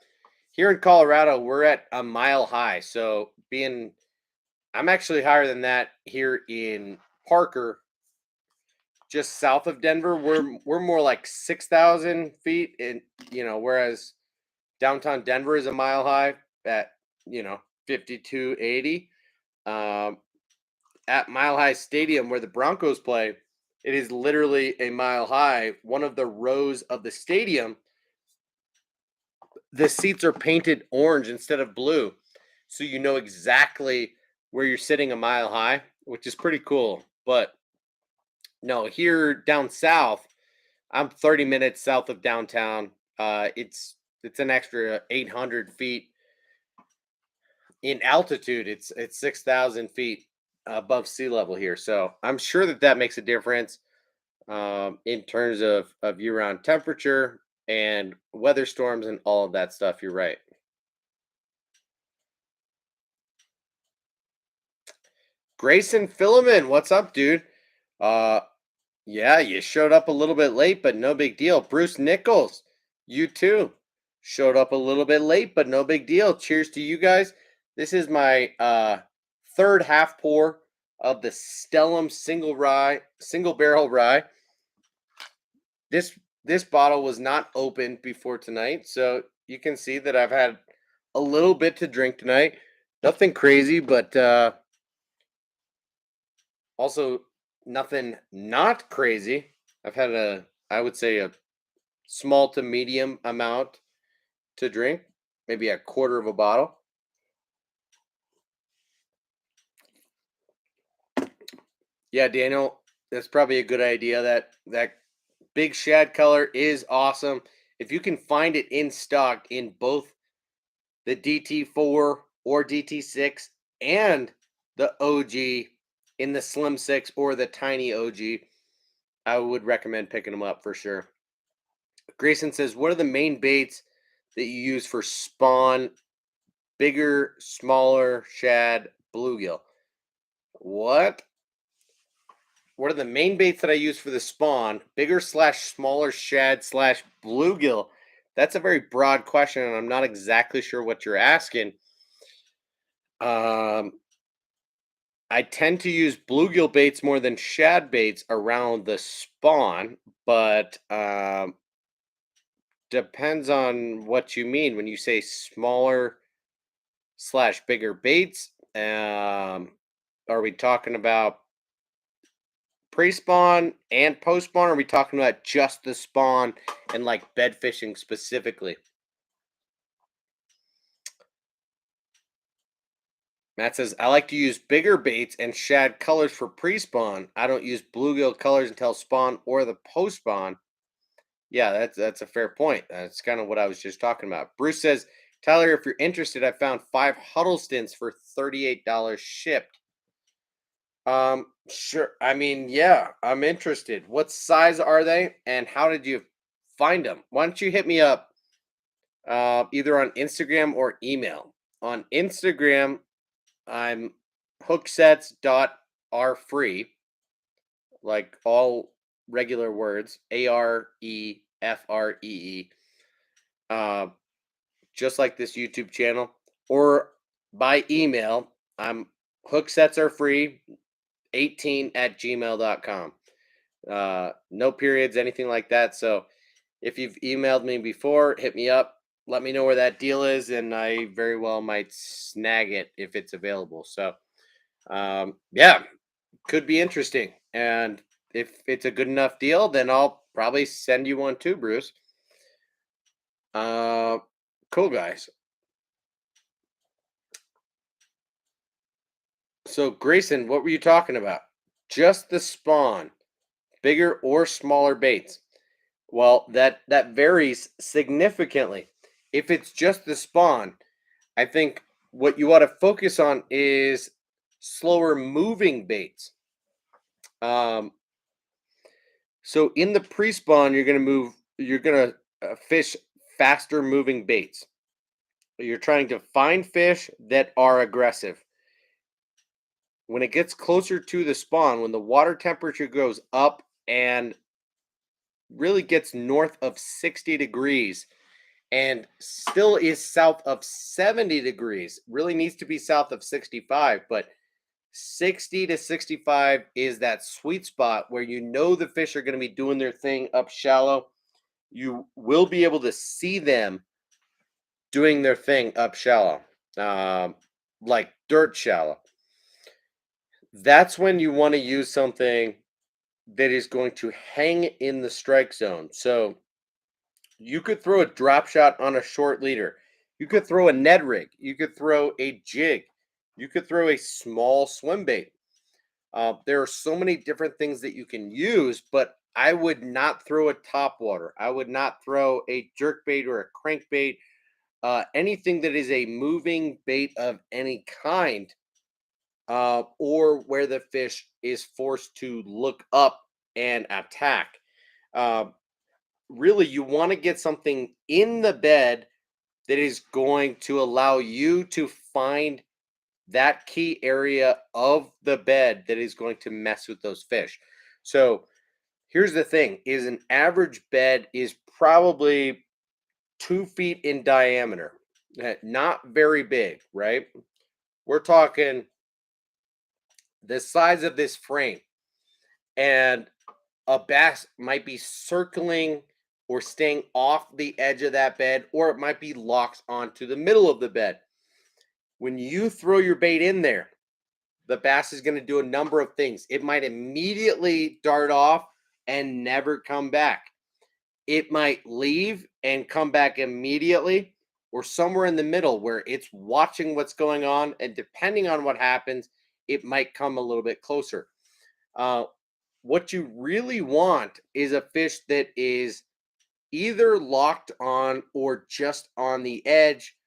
Here in Colorado, we're at a mile high. So I'm actually higher than that here in Parker, just south of Denver. We're more like 6,000 feet, and whereas downtown Denver is a mile high at 5280. Um, at Mile High Stadium where the Broncos play, it is literally a mile high. One of the rows of the stadium, the seats are painted orange instead of blue, so you know exactly where you're sitting a mile high, which is pretty cool. But no, here down south, I'm 30 minutes south of downtown. It's an extra 800 feet in altitude. It's 6,000 feet above sea level here, so I'm sure that that makes a difference in terms of year round temperature and weather storms and all of that stuff. You're right. Grayson Philemon, what's up, dude? Uh, yeah, you showed up a little bit late, but no big deal. Bruce Nichols, you too. Showed up a little bit late, but no big deal. Cheers to you guys. This is my third half pour of the Stellum single barrel rye. This bottle was not opened before tonight, so you can see that I've had a little bit to drink tonight. Nothing crazy, but also nothing not crazy. I've had I would say a small to medium amount to drink, maybe a quarter of a bottle. Yeah, Daniel, that's probably a good idea. That big shad color is awesome. If you can find it in stock in both the DT4 or DT6 and the OG in the Slim 6 or the Tiny OG, I would recommend picking them up for sure. Grayson says, "What are the main baits that you use for spawn? Bigger, smaller shad, bluegill. What? What are the main baits that I use for the spawn? Bigger slash smaller shad slash bluegill." That's a very broad question, and I'm not exactly sure what you're asking. Um, I tend to use bluegill baits more than shad baits around the spawn, but depends on what you mean when you say smaller slash bigger baits. Are we talking about pre-spawn and post-spawn? Or are we talking about just the spawn and like bed fishing specifically? Matt says, "I like to use bigger baits and shad colors for pre-spawn. I don't use bluegill colors until spawn or the post-spawn." Yeah, that's a fair point. That's kind of what I was just talking about. Bruce says, "Tyler, if you're interested, I found 5 Huddlestons for $38 shipped." Sure. I mean, yeah, I'm interested. What size are they, and how did you find them? Why don't you hit me up, either on Instagram or email? On Instagram, I'm hooksets.arefree, like all regular words, AREFREE, uh, just like this YouTube channel, or by email, I'm hooksets are free 18 at gmail.com. No periods, anything like that. So if you've emailed me before, hit me up. Let me know where that deal is, and I very well might snag it if it's available. So, yeah, could be interesting. And if it's a good enough deal, then I'll probably send you one too, Bruce. Uh, cool, guys. So, Grayson, what were you talking about? Just the spawn, bigger or smaller baits? Well, that varies significantly. If it's just the spawn, I think what you ought to focus on is slower moving baits. Um, so in the pre-spawn, you're gonna fish faster moving baits. You're trying to find fish that are aggressive. When it gets closer to the spawn, when the water temperature goes up and really gets north of 60 degrees, and still is south of 70 degrees. Really needs to be south of 65, but 60 to 65 is that sweet spot where you know the fish are going to be doing their thing up shallow. You will be able to see them doing their thing up shallow, um, like dirt shallow. That's when you want to use something that is going to hang in the strike zone. So You could throw a drop shot on a short leader. You could throw a Ned rig. You could throw a jig. You could throw a small swim bait. There are so many different things that you can use, but I would not throw a top water. I would not throw a jerk bait or a crankbait, anything that is a moving bait of any kind, or where the fish is forced to look up and attack. Uh, Really, you want to get something in the bed that is going to allow you to find that key area of the bed that is going to mess with those fish. So here's the thing is an average bed is probably 2 feet in diameter. Not very big, right? We're talking the size of this frame. And a bass might be circling or staying off the edge of that bed, or it might be locked onto the middle of the bed. When you throw your bait in there, the bass is going to do a number of things. It might immediately dart off and never come back. It might leave and come back immediately, or somewhere in the middle where it's watching what's going on. And depending on what happens, it might come a little bit closer. Uh, what you really want is a fish that is either locked on or just on the edge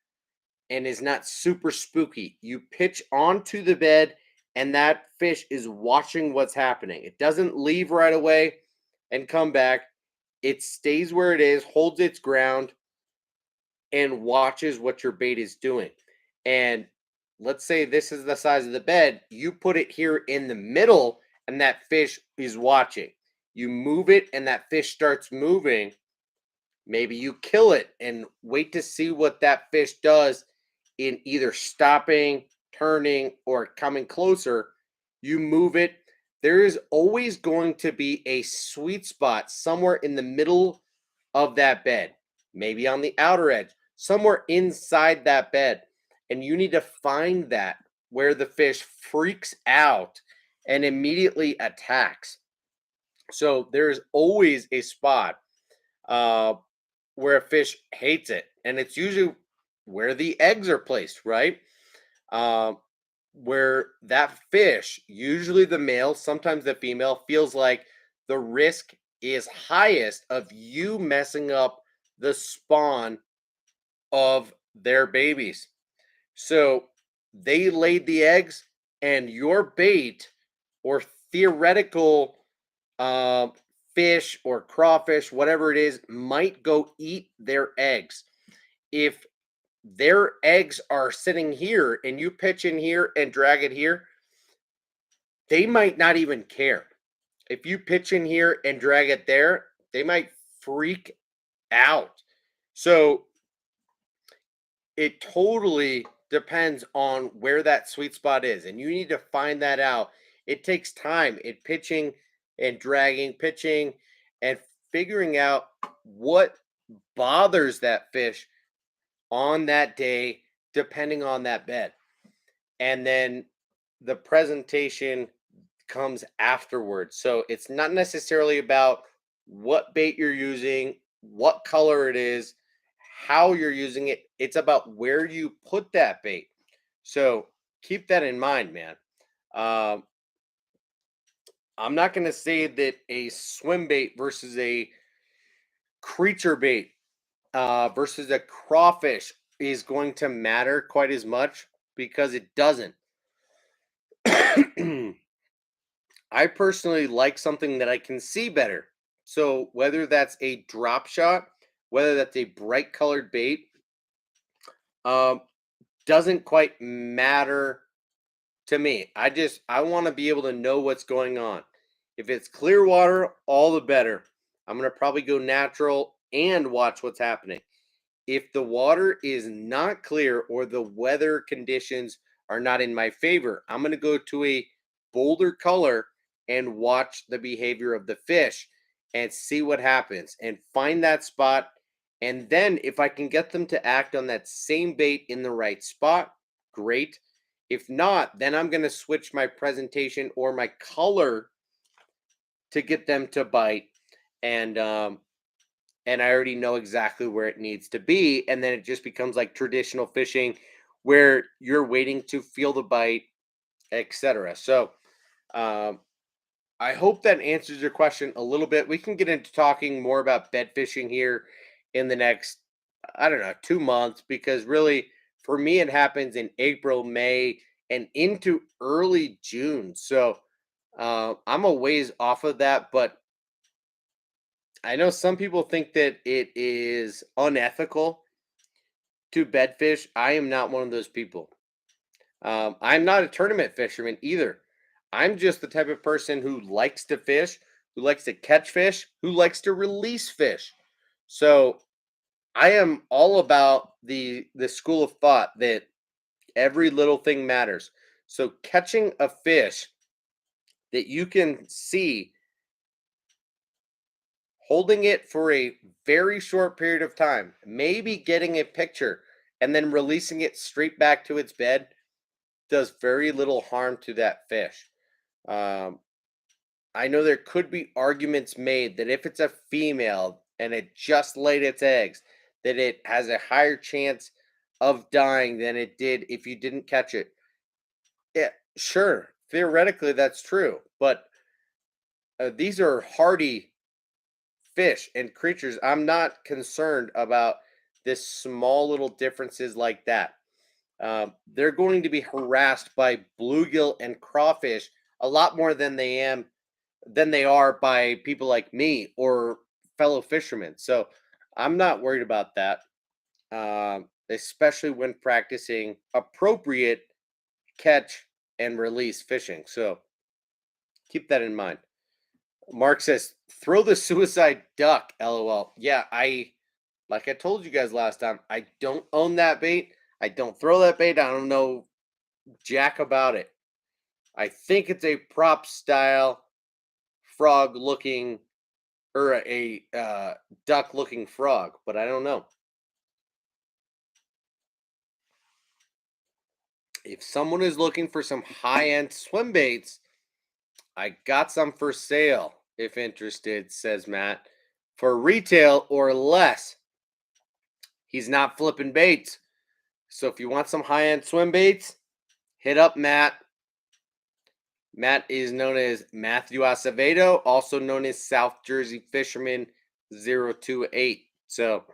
and is not super spooky. You pitch onto the bed and that fish is watching what's happening. It doesn't leave right away and come back. It stays where it is, holds its ground, and watches what your bait is doing. And let's say this is the size of the bed, you put it here in the middle and that fish is watching. You move it and that fish starts moving. Maybe you kill it and wait to see what that fish does in either stopping, turning, or coming closer. You move it. There is always going to be a sweet spot somewhere in the middle of that bed, maybe on the outer edge, somewhere inside that bed. And you need to find that where the fish freaks out and immediately attacks. So there's always a spot uh, where a fish hates it, and it's usually where the eggs are placed, right? Um, where that fish, usually the male, sometimes the female, feels like the risk is highest of you messing up the spawn of their babies. So they laid the eggs, and your bait or theoretical um, fish or crawfish, whatever it is, might go eat their eggs. If their eggs are sitting here and you pitch in here and drag it here, they might not even care. If you pitch in here and drag it there, they might freak out. So it totally depends on where that sweet spot is, and you need to find that out. It takes time in pitching and dragging, pitching and figuring out what bothers that fish on that day, depending on that bed. And then the presentation comes afterwards. So it's not necessarily about what bait you're using, what color it is, how you're using it. It's about where you put that bait. So keep that in mind, man. Um, I'm not going to say that a swim bait versus a creature bait versus a crawfish is going to matter quite as much because it doesn't. I personally like something that I can see better. So whether that's a drop shot, whether that's a bright colored bait, um, doesn't quite matter to me. I want to be able to know what's going on. If it's clear water, all the better. I'm gonna probably go natural and watch what's happening. If the water is not clear or the weather conditions are not in my favor, I'm going to go to a bolder color and watch the behavior of the fish and see what happens and find that spot. And then if I can get them to act on that same bait in the right spot, great. If not, then I'm going to switch my presentation or my color to get them to bite and and I already know exactly where it needs to be. And then it just becomes like traditional fishing where you're waiting to feel the bite, etc. So, um, I hope that answers your question a little bit. We can get into talking more about bed fishing here in the next, I don't know, 2 months, because really for me, it happens in April, May, and into early June. So I'm a ways off of that, but I know some people think that it is unethical to bed fish. I am not one of those people. I'm not a tournament fisherman either. I'm just the type of person who likes to fish, who likes to catch fish, who likes to release fish. So I am all about the school of thought that every little thing matters. So catching a fish that you can see, holding it for a very short period of time, maybe getting a picture, and then releasing it straight back to its bed does very little harm to that fish. Um, I know there could be arguments made that if it's a female and it just laid its eggs, that it has a higher chance of dying than it did if you didn't catch it. Yeah, sure. Theoretically, that's true. But these are hardy fish and creatures. I'm not concerned about this small little differences like that. They're going to be harassed by bluegill and crawfish a lot more than they are by people like me or fellow fishermen. So I'm not worried about that, especially when practicing appropriate catch and release fishing. So keep that in mind. Mark says, throw the suicide duck, lol. Yeah, like I told you guys last time, I don't own that bait. I don't throw that bait. I don't know jack about it. I think it's a prop style frog looking, or a duck looking frog, but I don't know. If someone is looking for some high end swim baits, I got some for sale if interested, says Matt. For retail or less. He's not flipping baits. So if you want some high end swim baits, hit up Matt. Matt is known as Matthew Acevedo, also known as South Jersey Fisherman 028. So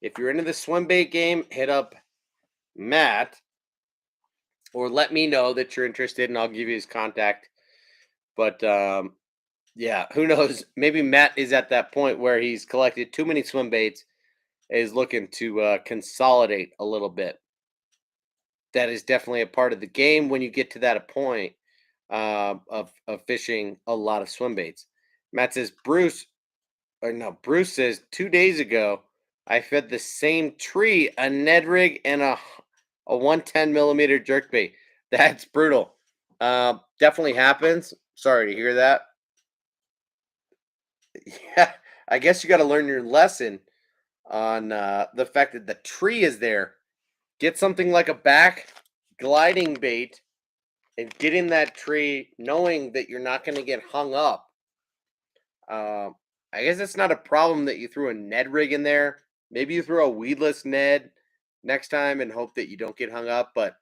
if you're into the swim bait game, hit up Matt, or let me know that you're interested and I'll give you his contact. But yeah, who knows? Maybe Matt is at that point where he's collected too many swim baits, is looking to consolidate a little bit. That is definitely a part of the game when you get to that point of fishing a lot of swim baits. Matt says, Bruce says 2 days ago, I fed the same tree a Ned rig and a 110 millimeter jerkbait. That's brutal. Definitely happens. Sorry to hear that. Yeah, I guess you got to learn your lesson on the fact that the tree is there. Get something like a back gliding bait and get in that tree knowing that you're not going to get hung up. Um, I guess it's not a problem that you threw a Ned rig in there. Maybe you throw a weedless Ned next time and hope that you don't get hung up. But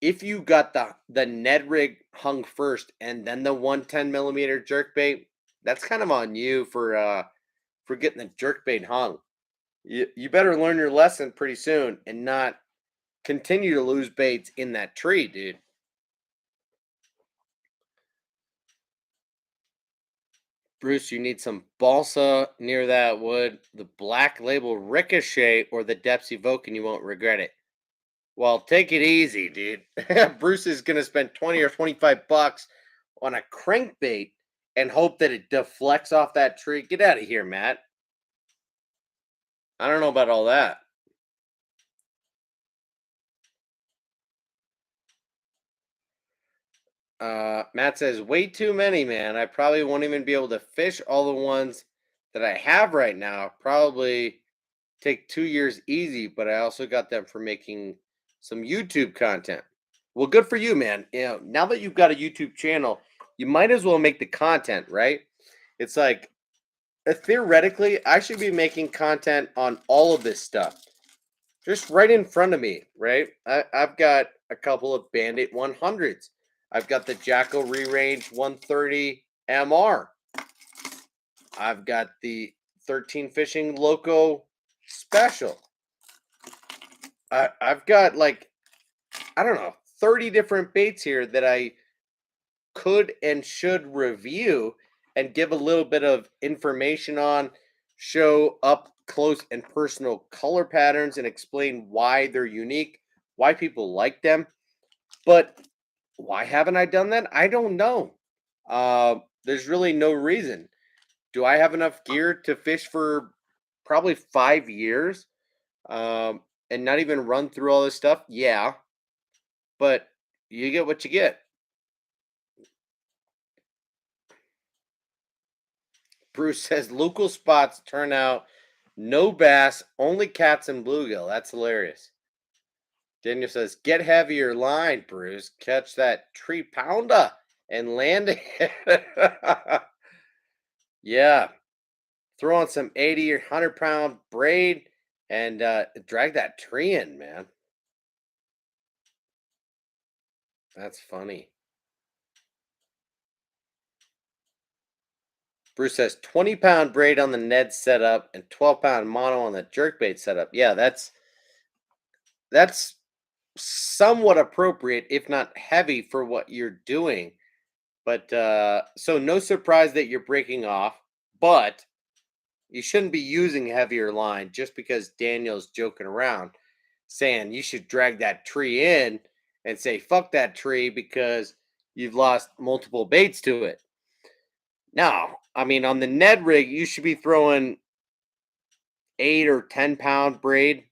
if you got the Ned rig hung first and then the 110 millimeter jerk bait, that's kind of on you for getting the jerk bait hung. You better learn your lesson pretty soon and not continue to lose baits in that tree, dude. Bruce, you need some balsa near that wood, the Black Label Ricochet, or the Depths Evoke, and you won't regret it. Well, take it easy, dude. Bruce is going to spend 20 or 25 bucks on a crankbait and hope that it deflects off that tree. Get out of here, Matt. I don't know about all that. Matt says, way too many, man. I probably won't even be able to fish all the ones that I have right now. Probably take 2 years easy, but I also got them for making some YouTube content. Well, good for you, man. You know, now that you've got a YouTube channel, you might as well make the content, right? It's like Theoretically, I should be making content on all of this stuff just right in front of me, right? I've got a couple of Bandit 100s. I've got the Jackal Rerange 130 MR. I've got the 13 Fishing Loco Special. I've got like, I don't know, 30 different baits here that I could and should review and give a little bit of information on, show up close and personal color patterns, and explain why they're unique, why people like them. But why haven't I done that? I don't know. There's really no reason. Do I have enough gear to fish for probably 5 years and not even run through all this stuff? Yeah, but you get what you get. Bruce says local spots turn out no bass, only cats and bluegill. That's hilarious. Daniel says, get heavier line, Bruce. Catch that 3 pounder and land it. Yeah. Throw on some 80 or 100 pound braid and drag that tree in, man. That's funny. Bruce says 20 pound braid on the Ned setup and 12 pound mono on the jerkbait setup. Yeah, that's somewhat appropriate, if not heavy, for what you're doing. But so no surprise that you're breaking off, but you shouldn't be using heavier line just because Daniel's joking around saying you should drag that tree in and say fuck that tree because you've lost multiple baits to it. Now, I mean on the Ned rig, you should be throwing 8 or 10 pound braid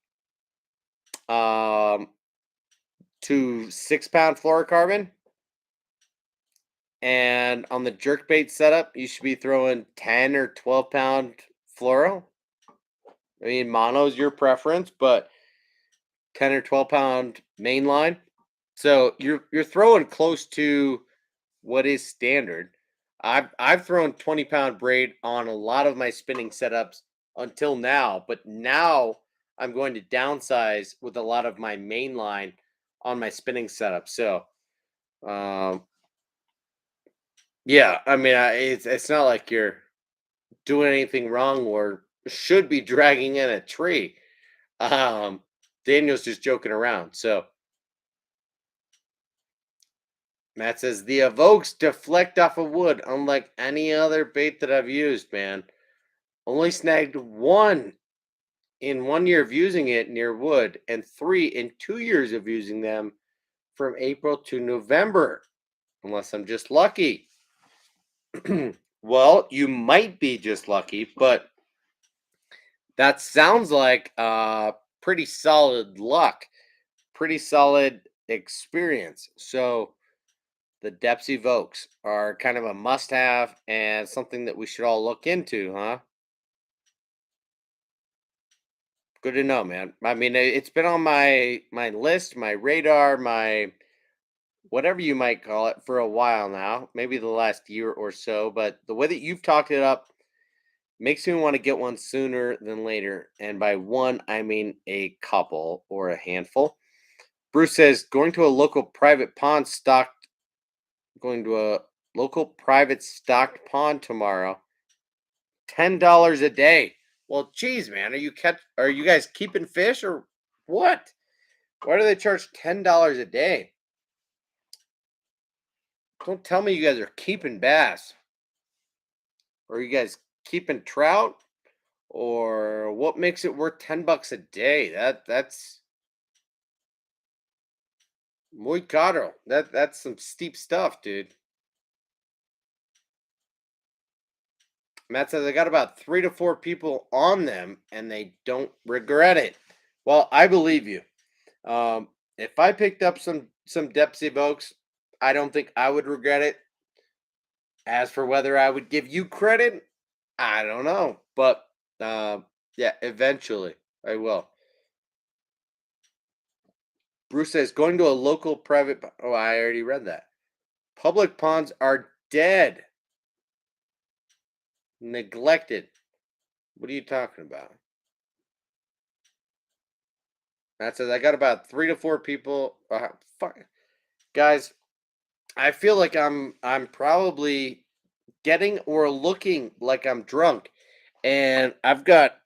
um to 6 pound fluorocarbon. And on the jerkbait setup, you should be throwing 10 or 12 pound fluoro. I mean, mono's your preference, but 10 or 12 pound main line. So you're throwing close to what is standard. I've thrown 20 pound braid on a lot of my spinning setups until now, but now I'm going to downsize with a lot of my main line on my spinning setup. So um, yeah, I mean, it's not like you're doing anything wrong or should be dragging in a tree. Um, Daniel's just joking around. So Matt says the evokes deflect off of wood, unlike any other bait that I've used, man. Only snagged one in 1 year of using it near wood, and three in 2 years of using them from April to November. Unless I'm just lucky. Well, you might be just lucky, but that sounds like pretty solid luck, pretty solid experience. So the depths evokes are kind of a must-have and something that we should all look into, huh? Good to know, man. I mean, it's been on my list, my radar, my whatever you might call it for a while now, maybe the last year or so, but the way that you've talked it up makes me want to get one sooner than later. And by one, I mean a couple or a handful. Bruce says going to a local private pond stocked going to a local private stocked pond tomorrow. $10 a day. Well, geez, man, are you guys keeping fish or what? Why do they charge $10 a day? Don't tell me you guys are keeping bass. Or are you guys keeping trout? Or what makes it worth $10 a day? That's muy caro. That's some steep stuff, dude. Matt says I got about 3 to 4 people on them and they don't regret it. Well, I believe you. If I picked up some Depsy Evokes, I don't think I would regret it. As for whether I would give you credit, I don't know. But yeah, eventually I will. Bruce says going to a local private. Oh, I already read that. Public ponds are dead, neglected. What are you talking about? Matt says I got about 3 to 4 people. Fuck, guys. I feel like I'm probably getting or looking like I'm drunk, and I've got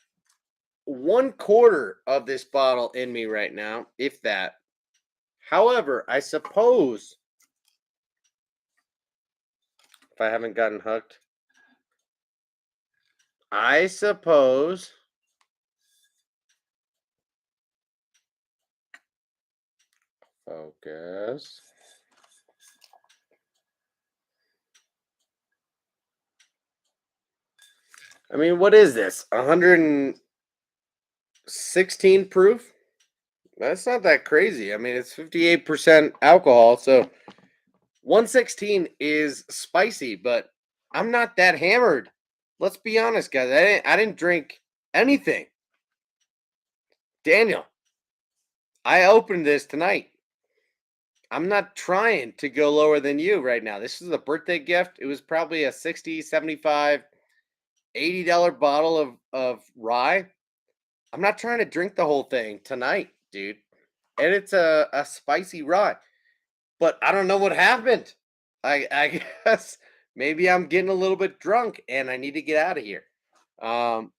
1/4 of this bottle in me right now, if that. However, I suppose if I haven't gotten hooked, I suppose. Focus. I mean, what is this? 116 proof? That's not that crazy. I mean, it's 58% alcohol, so 116 is spicy, but I'm not that hammered. Let's be honest, guys. I didn't drink anything. Daniel, I opened this tonight. I'm not trying to go lower than you right now. This is a birthday gift. It was probably a 60, 75, $80 bottle of rye. I'm not trying to drink the whole thing tonight, dude. And it's a spicy rye. But I don't know what happened. I guess maybe I'm getting a little bit drunk and I need to get out of here. Um,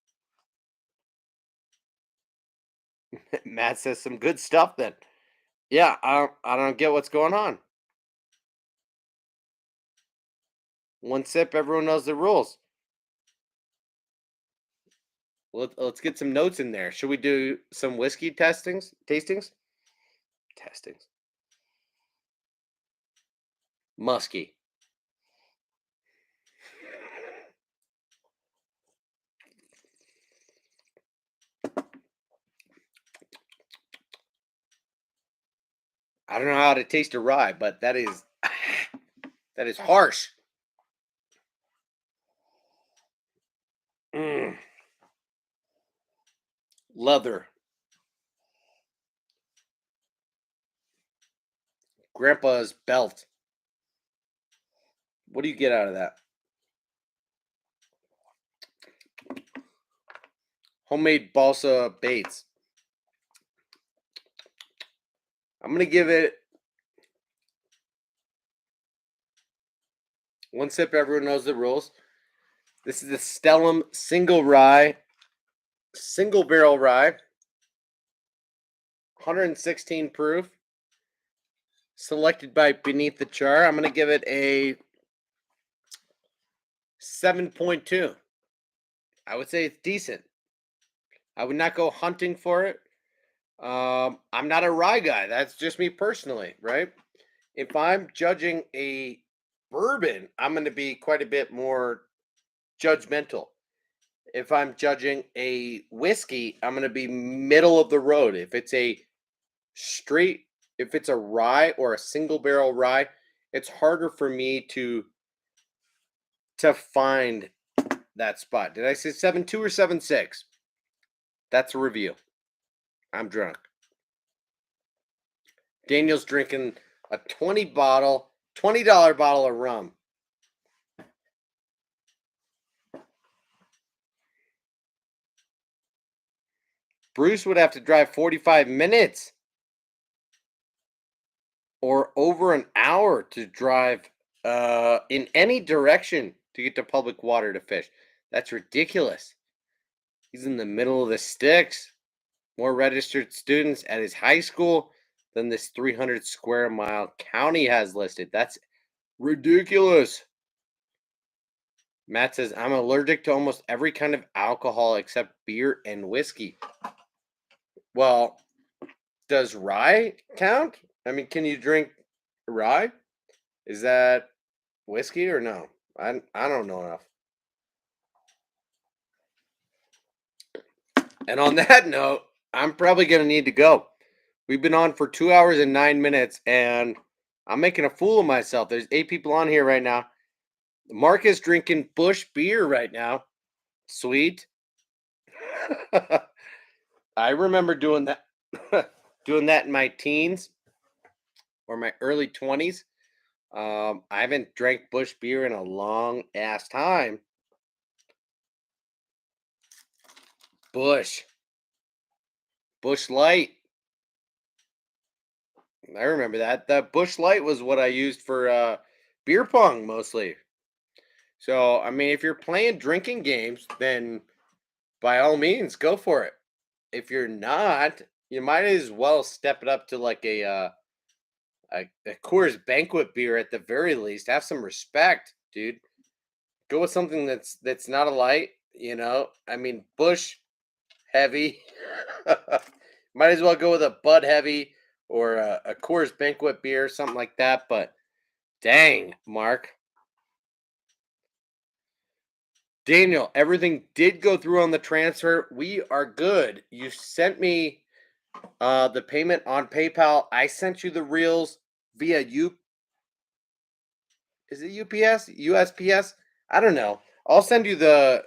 Matt says some good stuff then. Yeah, I don't get what's going on. One sip, everyone knows the rules. Let's get some notes in there. Should we do some whiskey tastings? Testings. Musky. I don't know how to taste a rye, but that is that is harsh. Mm, leather. Grandpa's belt. What do you get out of that? Homemade balsa baits. I'm gonna give it one sip. Everyone knows the rules. This is the Stellum single barrel rye, 116 proof, selected by Beneath the Char. I'm gonna give it a 7.2. I would say it's decent. I would not go hunting for it. I'm not a rye guy. That's just me personally, right? If I'm judging a bourbon, I'm going to be quite a bit more judgmental. If I'm judging a whiskey, I'm going to be middle of the road. Straight, if it's a rye or a single barrel rye, it's harder for me to find that spot. Did I say 7.2 or 7.6? That's a review. I'm drunk. Daniel's drinking a $20 bottle of rum. Bruce would have to drive 45 minutes or over an hour to drive in any direction to get to public water to fish. That's ridiculous. He's in the middle of the sticks. More registered students at his high school than this 300 square mile county has listed. That's ridiculous. Matt says, I'm allergic to almost every kind of alcohol except beer and whiskey. Well, does rye count? I mean, can you drink rye? Is that whiskey or no? I don't know enough. And on that note, I'm probably going to need to go. We've been on for 2 hours and 9 minutes, and I'm making a fool of myself. There's 8 people on here right now. Mark is drinking Bush beer right now. Sweet. I remember doing that, doing that in my teens or my early 20s. I haven't drank Bush beer in a long ass time. Bush. Bush Light. I remember that. That Bush Light was what I used for beer pong mostly. So, I mean, if you're playing drinking games, then by all means, go for it. If you're not, you might as well step it up to like a Coors Banquet beer at the very least. Have some respect, dude. Go with something that's not a light. I mean, Bush Heavy. Might as well go with a Bud Heavy or a Coors Banquet beer, something like that. But dang, Mark. Daniel, everything did go through on the transfer. We are good. You sent me the payment on PayPal. I sent you the reels via is it UPS? USPS? I don't know. I'll send you the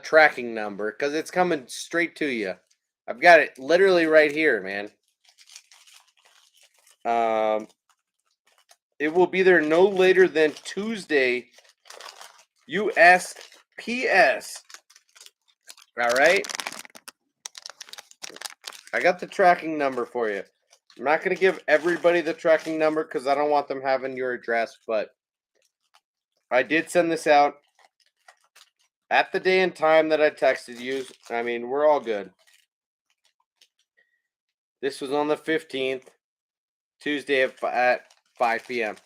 tracking number because it's coming straight to you. I've got it literally right here, man. Um, it will be there no later than Tuesday, USPS. All right. I got the tracking number for you. I'm not going to give everybody the tracking number because I don't want them having your address, but I did send this out at the day and time that I texted you. I mean, we're all good. This was on the 15th, Tuesday at 5 p.m.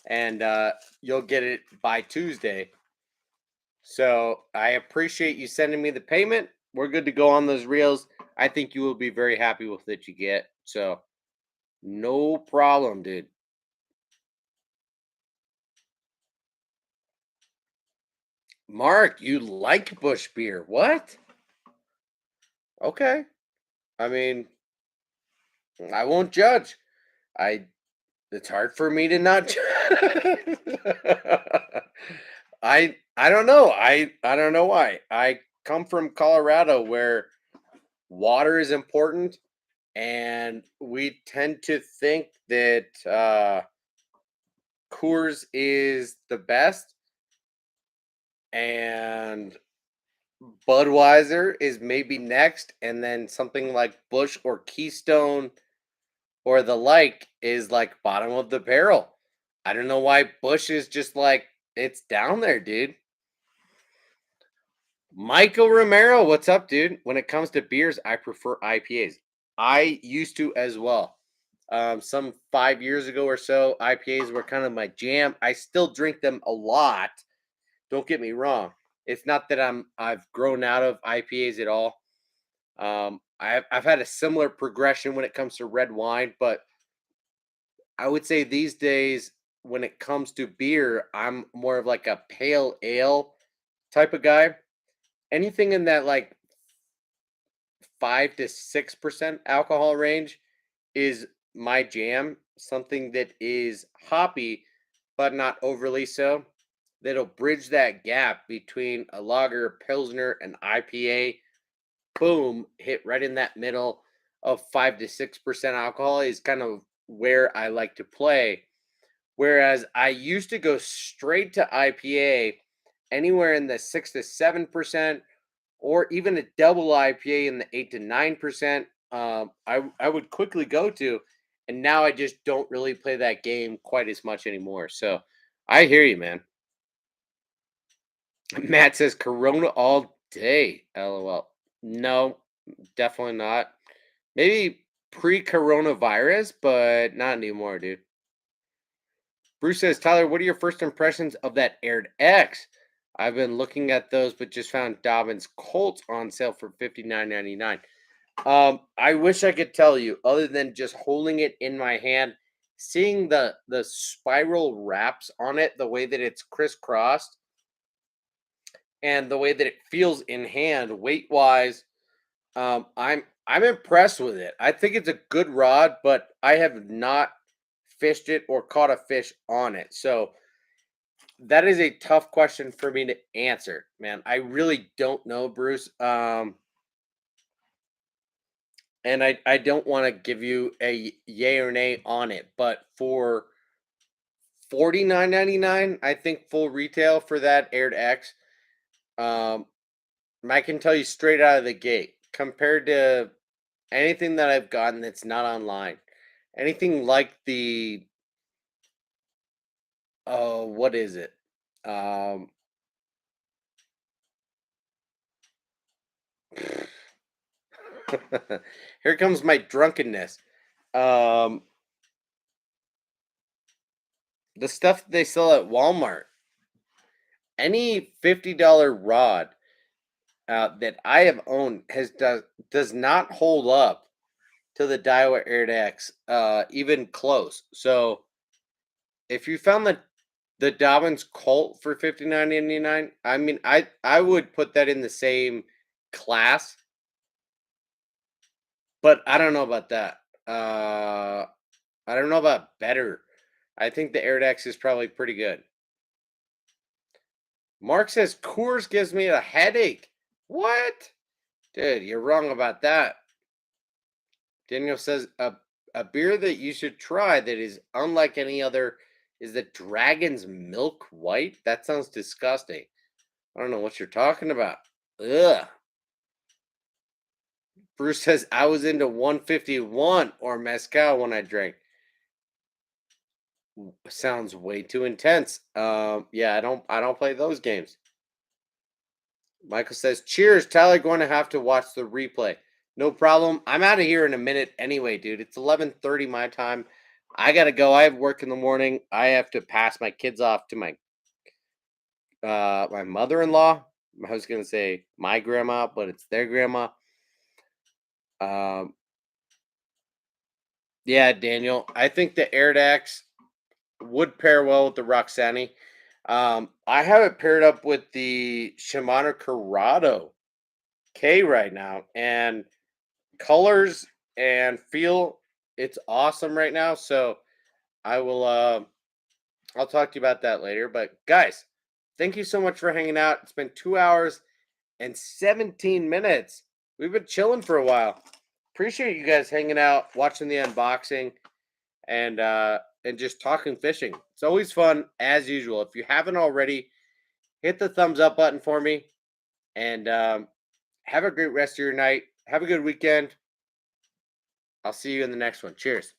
And you'll get it by Tuesday. So I appreciate you sending me the payment. We're good to go on those reels. I think you will be very happy with what you get. So no problem, dude. Mark, you like Bush beer. What? Okay. I mean, I won't judge. I It's hard for me to not I don't know. I don't know why. I come from Colorado where water is important and we tend to think that Coors is the best and Budweiser is maybe next, and then something like Bush or Keystone or the like is like bottom of the barrel. I don't know why Bush is just like it's down there, dude. Michael Romero, what's up, dude? When it comes to beers, I prefer IPAs. I used to as well. Some 5 years ago or so, IPAs were kind of my jam. I still drink them a lot. Don't get me wrong. It's not that I've grown out of IPAs at all. I've had a similar progression when it comes to red wine, but I would say these days when it comes to beer, I'm more of like a pale ale type of guy. Anything in that like 5 to 6% alcohol range is my jam. Something that is hoppy, but not overly so. That'll bridge that gap between a lager, pilsner, and IPA. Boom, hit right in that middle of 5 to 6% alcohol is kind of where I like to play. Whereas I used to go straight to IPA anywhere in the 6 to 7%, or even a double IPA in the 8 to 9%. I would quickly go to, and now I just don't really play that game quite as much anymore. So I hear you, man. Matt says Corona all day. LOL. No, definitely not. Maybe pre-coronavirus, but not anymore, dude. Bruce says, Tyler, what are your first impressions of that Aired X? I've been looking at those, but just found Dobbins Colts on sale for $59.99. I wish I could tell you, other than just holding it in my hand, seeing the spiral wraps on it, the way that it's crisscrossed, and the way that it feels in hand, weight wise. I'm impressed with it. I think it's a good rod, but I have not fished it or caught a fish on it. So that is a tough question for me to answer, man. I really don't know, Bruce. And I don't want to give you a yay or nay on it, but for 49.99, I think full retail for that Aired X, Um, I can tell you straight out of the gate, compared to anything that I've gotten that's not online, anything like the oh, what is it? Um, here comes my drunkenness. Um, the stuff they sell at Walmart, any $50 rod that I have owned does not hold up to the Daiwa AirDex, even close. So if you found the Dobbins Colt for 59.99, I mean, I would put that in the same class, but I don't know about that. I don't know about better. I think the AirDex is probably pretty good. Mark says Coors gives me a headache. What? Dude, you're wrong about that. Daniel says a beer that you should try that is unlike any other is the Dragon's Milk White. That sounds disgusting. I don't know what you're talking about. Ugh. Bruce says I was into 151 or mezcal when I drank. Sounds way too intense. Yeah, I don't play those games. Michael says, "Cheers, Tyler. Going to have to watch the replay. No problem. I'm out of here in a minute anyway, dude. It's 11:30 my time. I gotta go. I have work in the morning. I have to pass my kids off to my mother-in-law. I was gonna say my grandma, but it's their grandma. Um, yeah, Daniel. I think the Airdax would pair well with the Roxani. I have it paired up with the Shimano Corrado K right now, and colors and feel, it's awesome right now. So I will I'll talk to you about that later. But guys, thank you so much for hanging out. It's been 2 hours and 17 minutes. We've been chilling for a while. Appreciate you guys hanging out, watching the unboxing, and just talking fishing. It's always fun as usual. If you haven't already, hit the thumbs up button for me, and have a great rest of your night. Have a good weekend. I'll see you in the next one. Cheers.